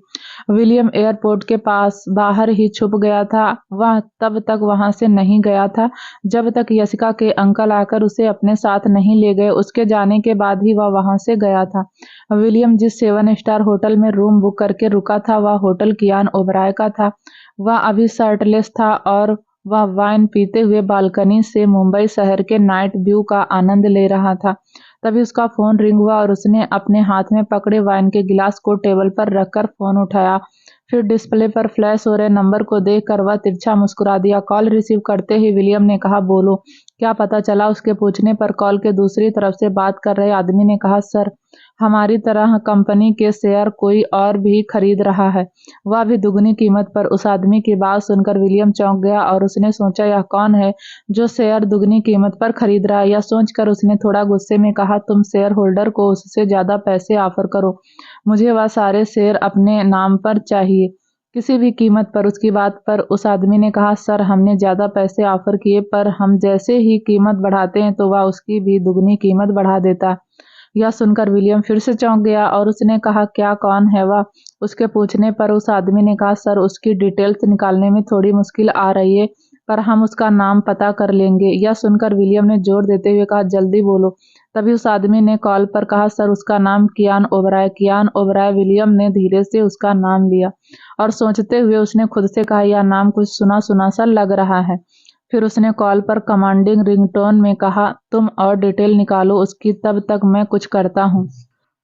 विलियम एयरपोर्ट के पास बाहर ही छुप गया था। वह तब तक वहां से नहीं गया था जब तक यशिका के अंकल आकर उसे अपने साथ नहीं ले गए। उसके जाने के बाद ही वह वहां से गया था। विलियम जिस 7 स्टार होटल में रूम बुक करके रुका था, वह होटल कियान ओबराय का था। वह अभी शर्टलेस था और वह वाइन पीते हुए बालकनी से मुंबई शहर के नाइट व्यू का आनंद ले रहा था। तभी उसका फोन रिंग हुआ और उसने अपने हाथ में पकड़े वाइन के गिलास को टेबल पर रखकर फोन उठाया। फिर डिस्प्ले पर फ्लैश हो रहे नंबर को देखकर वह तिरछा मुस्कुरा दिया। कॉल रिसीव करते ही विलियम ने कहा, बोलो, क्या पता चला? उसके पूछने पर कॉल के दूसरी तरफ से बात कर रहे आदमी ने कहा, सर, हमारी तरह कंपनी के शेयर कोई और भी खरीद रहा है, वह भी दुगनी कीमत पर। उस आदमी की बात सुनकर विलियम चौंक गया और उसने सोचा, यह कौन है जो शेयर दुगनी कीमत पर खरीद रहा है? यह सोचकर उसने थोड़ा गुस्से में कहा, तुम शेयर होल्डर को उससे ज्यादा पैसे ऑफर करो, मुझे वह सारे शेयर अपने नाम पर चाहिए, किसी भी कीमत पर। उसकी बात पर उस आदमी ने कहा, सर, हमने ज्यादा पैसे ऑफर किए, पर हम जैसे ही कीमत बढ़ाते हैं तो वह उसकी भी दुगनी कीमत बढ़ा देता। यह सुनकर विलियम फिर से चौंक गया और उसने कहा, क्या, कौन है वह? उसके पूछने पर उस आदमी ने कहा, सर, उसकी डिटेल्स निकालने में थोड़ी मुश्किल आ रही है, पर हम उसका नाम पता कर लेंगे। यह सुनकर विलियम ने जोर देते हुए कहा, जल्दी बोलो। तभी उस आदमी ने कॉल पर कहा, सर, उसका नाम कियान ओबराय। कियान ओबराय। विलियम ने धीरे से उसका नाम लिया और सोचते हुए उसने खुद से कहा, यह नाम कुछ सुना सुना सा लग रहा है। फिर उसने कॉल पर कमांडिंग रिंगटोन में कहा, तुम और डिटेल निकालो उसकी, तब तक मैं कुछ करता हूँ।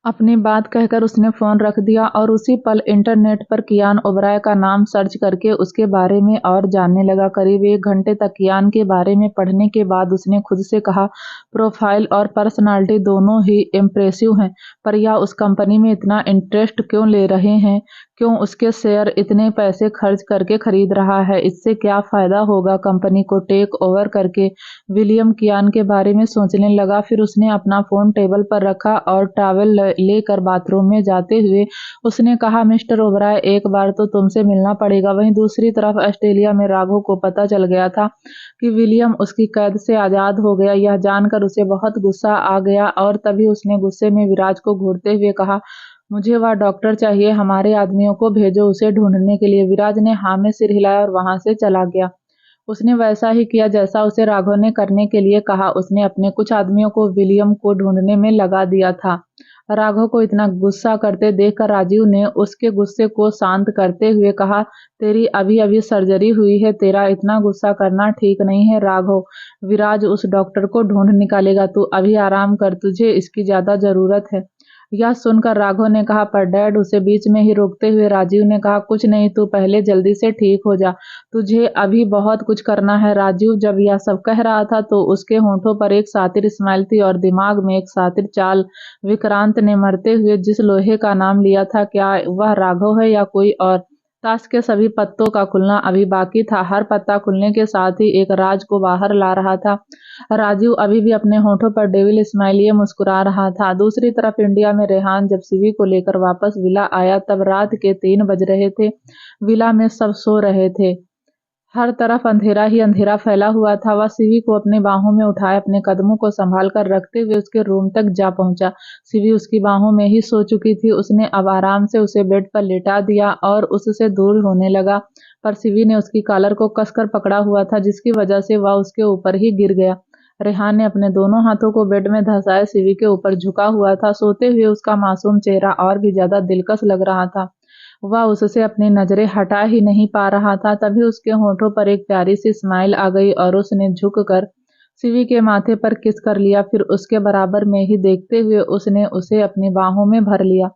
अपनी बात कहकर उसने फोन रख दिया और उसी पल इंटरनेट पर कियान ओबराय का नाम सर्च करके उसके बारे में और जानने लगा। करीब 1 घंटे तक कियान के बारे में पढ़ने के बाद उसने खुद से कहा, प्रोफाइल और पर्सनालिटी दोनों ही इम्प्रेसिव हैं, पर यह उस कंपनी में इतना इंटरेस्ट क्यों ले रहे हैं? क्यों उसके शेयर इतने पैसे खर्च करके खरीद रहा है? इससे क्या फायदा होगा कंपनी को टेक ओवर करके? विलियम कियान के बारे में सोचने लगा। फिर उसने अपना फोन टेबल पर रखा और टॉवेल लेकर बाथरूम में जाते हुए उसने कहा, मिस्टर ओबराय, एक बार तो तुमसे मिलना पड़ेगा। वहीं दूसरी तरफ ऑस्ट्रेलिया में राघव को पता चल गया था कि विलियम उसकी कैद से आजाद हो गया। यह जानकर उसे बहुत गुस्सा आ गया और तभी उसने गुस्से में विराज को घूरते हुए कहा, मुझे वह डॉक्टर चाहिए, हमारे आदमियों को भेजो उसे ढूंढने के लिए। विराज ने हाँ में सिर हिलाया और वहां से चला गया। उसने वैसा ही किया जैसा उसे राघव ने करने के लिए कहा। उसने अपने कुछ आदमियों को विलियम को ढूंढने में लगा दिया था। राघव को इतना गुस्सा करते देखकर राजीव ने उसके गुस्से को शांत करते हुए कहा, तेरी अभी अभी सर्जरी हुई है, तेरा इतना गुस्सा करना ठीक नहीं है राघव। विराज उस डॉक्टर को ढूंढ निकालेगा, तू अभी आराम कर, तुझे इसकी ज्यादा जरूरत है। यह सुनकर राघव ने कहा, पर डैड, उसे बीच में ही रोकते हुए राजीव ने कहा, कुछ नहीं, तू पहले जल्दी से ठीक हो जा, तुझे अभी बहुत कुछ करना है। राजीव जब यह सब कह रहा था तो उसके होंठों पर एक सातिर स्माइल थी और दिमाग में एक सातिर चाल। विक्रांत ने मरते हुए जिस लोहे का नाम लिया था, क्या वह राघव है या कोई और? ताश के सभी पत्तों का खुलना अभी बाकी था। हर पत्ता खुलने के साथ ही एक राज को बाहर ला रहा था। राजीव अभी भी अपने होठों पर डेविल स्माइल लिए मुस्कुरा रहा था। दूसरी तरफ इंडिया में रेहान जब सिवी को लेकर वापस विला आया तब रात के 3 बज रहे थे। विला में सब सो रहे थे। हर तरफ अंधेरा ही अंधेरा फैला हुआ था। वह सिवी को अपनी बाहों में उठाए अपने कदमों को संभाल कर रखते हुए उसके रूम तक जा पहुंचा। सिवी उसकी बाहों में ही सो चुकी थी। उसने अब आराम से उसे बेड पर लेटा दिया और उससे दूर होने लगा, पर सिवी ने उसकी कॉलर को कसकर पकड़ा हुआ था, जिसकी वजह से वह उसके ऊपर ही गिर गया। रेहान ने अपने दोनों हाथों को बेड में धंसाए सिवी के ऊपर झुका हुआ था। सोते हुए उसका मासूम चेहरा और भी ज्यादा दिलकश लग रहा था। वह उससे अपनी नजरें हटा ही नहीं पा रहा था। तभी उसके होठों पर एक प्यारी सी स्माइल आ गई और उसने झुककर सिवी के माथे पर किस कर लिया। फिर उसके बराबर में ही देखते हुए उसने उसे अपनी बाहों में भर लिया।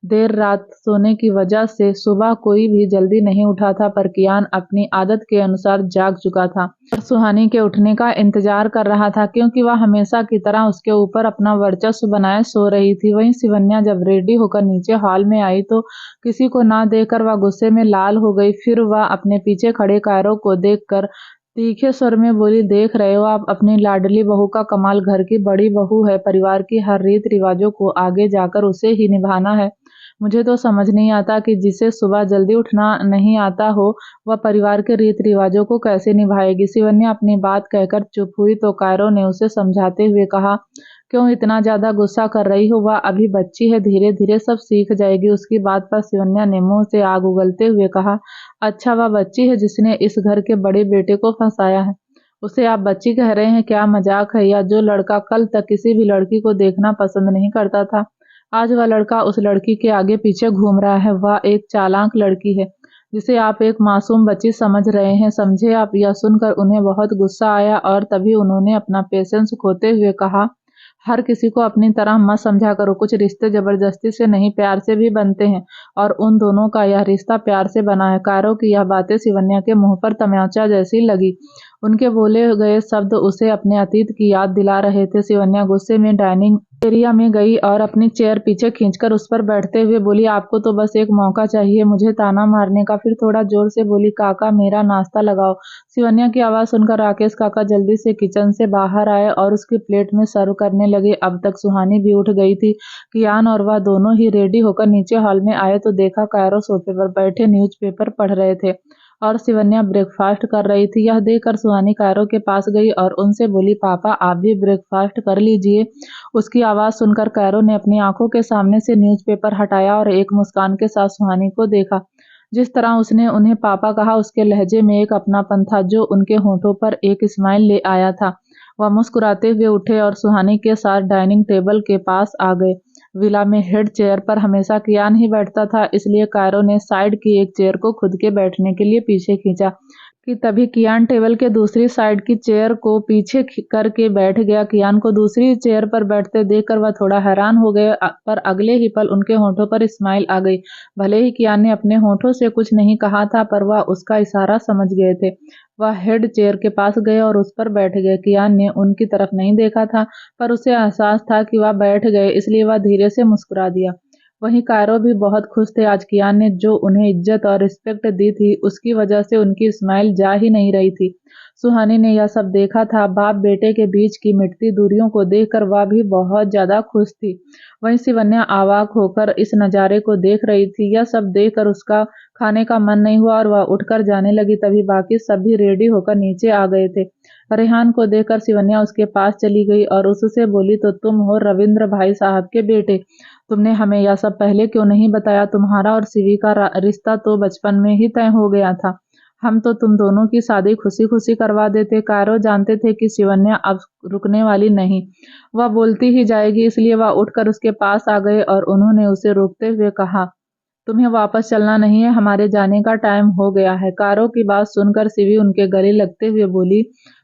देर रात सोने की वजह से सुबह कोई भी जल्दी नहीं उठा था, पर कियान अपनी आदत के अनुसार जाग चुका था और सुहानी के उठने का इंतजार कर रहा था, क्योंकि वह हमेशा की तरह उसके ऊपर अपना वर्चस्व बनाए सो रही थी। वहीं शिवन्या जब रेडी होकर नीचे हॉल में आई तो किसी को ना देखकर वह गुस्से में लाल हो गई। फिर वह अपने पीछे खड़े कायरों को देखकर तीखे स्वर में बोली, देख रहे हो आप अपनी लाडली बहू का कमाल। घर की बड़ी बहू है, परिवार की हर रीत रिवाजों को आगे जाकर उसे ही निभाना है। मुझे तो समझ नहीं आता कि जिसे सुबह जल्दी उठना नहीं आता हो वह परिवार के रीत रिवाजों को कैसे निभाएगी। शिवन्या अपनी बात कहकर चुप हुई तो कायरों ने उसे समझाते हुए कहा, क्यों इतना ज्यादा गुस्सा कर रही हो? वह अभी बच्ची है, धीरे धीरे सब सीख जाएगी। उसकी बात पर शिवन्या ने मुंह से आग उगलते हुए कहा, अच्छा वह बच्ची है जिसने इस घर के बड़े बेटे को फंसाया है, उसे आप बच्ची कह रहे हैं? क्या मजाक है? या जो लड़का कल तक किसी भी लड़की को देखना पसंद नहीं करता था, आज वह लड़का उस लड़की के आगे पीछे घूम रहा है। वह एक चालाक लड़की है जिसे आप एक मासूम बच्ची समझ रहे हैं, समझे आप? यह सुनकर उन्हें बहुत गुस्सा आया और तभी उन्होंने अपना पेशेंस खोते हुए कहा, हर किसी को अपनी तरह मत समझा करो। कुछ रिश्ते जबरदस्ती से नहीं, प्यार से भी बनते हैं और उन दोनों का यह रिश्ता प्यार से बना है। कायरों की यह बातें शिवन्या के मुंह पर तमाचा जैसी लगी। उनके बोले गए शब्द उसे अपने अतीत की याद दिला रहे थे। शिवन्या गुस्से में डाइनिंग एरिया में गई और अपनी चेयर पीछे खींचकर उस पर बैठते हुए बोली, आपको तो बस एक मौका चाहिए मुझे ताना मारने का। फिर थोड़ा जोर से बोली, काका मेरा नाश्ता लगाओ। शिवन्या की आवाज सुनकर राकेश काका जल्दी से किचन से बाहर आए और उसकी प्लेट में सर्व करने लगे। अब तक सुहानी भी उठ गई थी। कियान और वह दोनों ही रेडी होकर नीचे हॉल में आए तो देखा कायरो सोफे पर बैठे न्यूज़पेपर पढ़ रहे थे और शिवन्या ब्रेकफास्ट कर रही थी। यह देखकर सुहानी कायरो के पास गई और उनसे बोली, पापा आप भी ब्रेकफास्ट कर लीजिए। उसकी आवाज सुनकर कायरो ने अपनी आंखों के सामने से न्यूज़पेपर हटाया और एक मुस्कान के साथ सुहानी को देखा। जिस तरह उसने उन्हें पापा कहा उसके लहजे में एक अपनापन था जो उनके होठों पर एक स्माइल ले आया था। वह मुस्कुराते हुए उठे और सुहानी के साथ डाइनिंग टेबल के पास आ गए। विला में हेड चेयर पर हमेशा कियान ही बैठता था, इसलिए कायरो ने साइड की एक चेयर को खुद के बैठने के लिए पीछे खींचा कि तभी कियान टेबल के दूसरी साइड की चेयर को पीछे करके बैठ गया। कियान को दूसरी चेयर पर बैठते देखकर वह थोड़ा हैरान हो गए, पर अगले ही पल उनके होठों पर स्माइल आ गई। भले ही कियान ने अपने होठों से कुछ नहीं कहा था, पर वह उसका इशारा समझ गए थे। वह हेड चेयर के पास गए और उस पर बैठ गए। कियान ने उनकी तरफ नहीं देखा था, पर उसे एहसास था कि वह बैठ गए, इसलिए वह धीरे से मुस्कुरा दिया। वहीं कायरो भी बहुत खुश थे। आज कियान ने जो उन्हें इज्जत और रिस्पेक्ट दी थी उसकी वजह से उनकी स्माइल जा ही नहीं रही थी। सुहानी ने यह सब देखा था। बाप बेटे के बीच की मिटती दूरियों को देखकर वह भी बहुत ज्यादा खुश थी। वहीं शिवन्या अवाक होकर इस नजारे को देख रही थी। यह सब देखकर उसका खाने का मन नहीं हुआ और वह उठकर जाने लगी। तभी बाकी सब भी रेडी होकर नीचे आ गए थे। रेहान को देखकर शिवन्या उसके पास चली गई और उससे बोली, तो तुम हो रविंद्र भाई साहब के बेटे? तुमने हमें यह सब पहले क्यों नहीं बताया? तुम्हारा और सिवी का रिश्ता तो बचपन में ही तय हो गया था। हम तो तुम दोनों की शादी खुशी खुशी करवा देते। कायरो जानते थे कि शिवन्या अब रुकने वाली नहीं, वह बोलती ही जाएगी, इसलिए वह उठकर उसके पास आ गए और उन्होंने उसे रोकते हुए कहा, तुम्हें वापस चलना नहीं है, हमारे जाने का टाइम हो गया है। कायरो की बात सुनकर सिवी उनके गले लगते हुए बोली,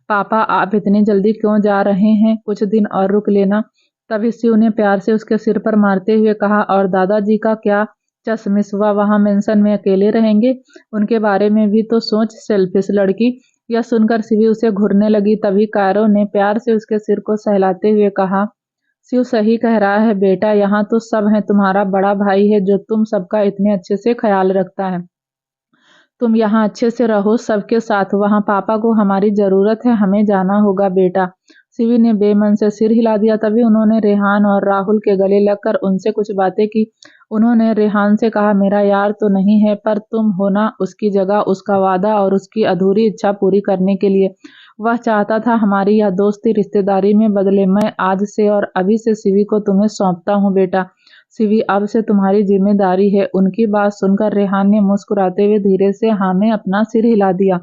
पापा आप इतनी जल्दी क्यों जा रहे हैं? कुछ दिन और रुक लेना। तभी शिव ने प्यार से उसके सिर पर मारते हुए कहा, और दादाजी का क्या? चश्मिश वह वहां मेंशन में अकेले रहेंगे? उनके बारे में भी तो सोच, सेल्फिश लड़की। यह सुनकर सिवी उसे घूरने लगी। तभी कायरो ने प्यार से उसके सिर को सहलाते हुए कहा, शिव सही कह रहा है बेटा, यहाँ तो सब है, तुम्हारा बड़ा भाई है जो तुम सबका इतने अच्छे से ख्याल रखता है। तुम यहाँ अच्छे से रहो सबके साथ, वहाँ पापा को हमारी जरूरत है, हमें जाना होगा बेटा। सिवी ने बेमन से सिर हिला दिया। तभी उन्होंने रेहान और राहुल के गले लगकर उनसे कुछ बातें की। उन्होंने रेहान से कहा, मेरा यार तो नहीं है, पर तुम हो ना उसकी जगह, उसका वादा और उसकी अधूरी इच्छा पूरी करने के लिए। वह चाहता था हमारी यह दोस्ती रिश्तेदारी में बदले। मैं आज से और अभी से सिवी को तुम्हें सौंपता हूँ बेटा। सिवी अब से तुम्हारी जिम्मेदारी है। उनकी बात सुनकर रेहान ने मुस्कुराते हुए धीरे से हाँ में अपना सिर हिला दिया।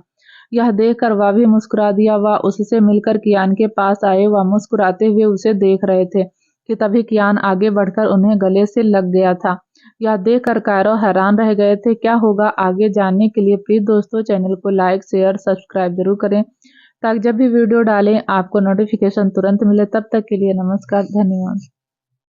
यह देखकर वह भी मुस्कुरा दिया। वह उससे मिलकर कियान के पास आए। वह मुस्कुराते हुए उसे देख रहे थे कि तभी कियान आगे बढ़कर उन्हें गले से लग गया था। यह देखकर कायरो हैरान रह गए थे। क्या होगा आगे जानने के लिए प्लीज दोस्तों चैनल को लाइक शेयर सब्सक्राइब जरूर करें, ताकि जब भी वीडियो डालें आपको नोटिफिकेशन तुरंत मिले। तब तक के लिए नमस्कार, धन्यवाद।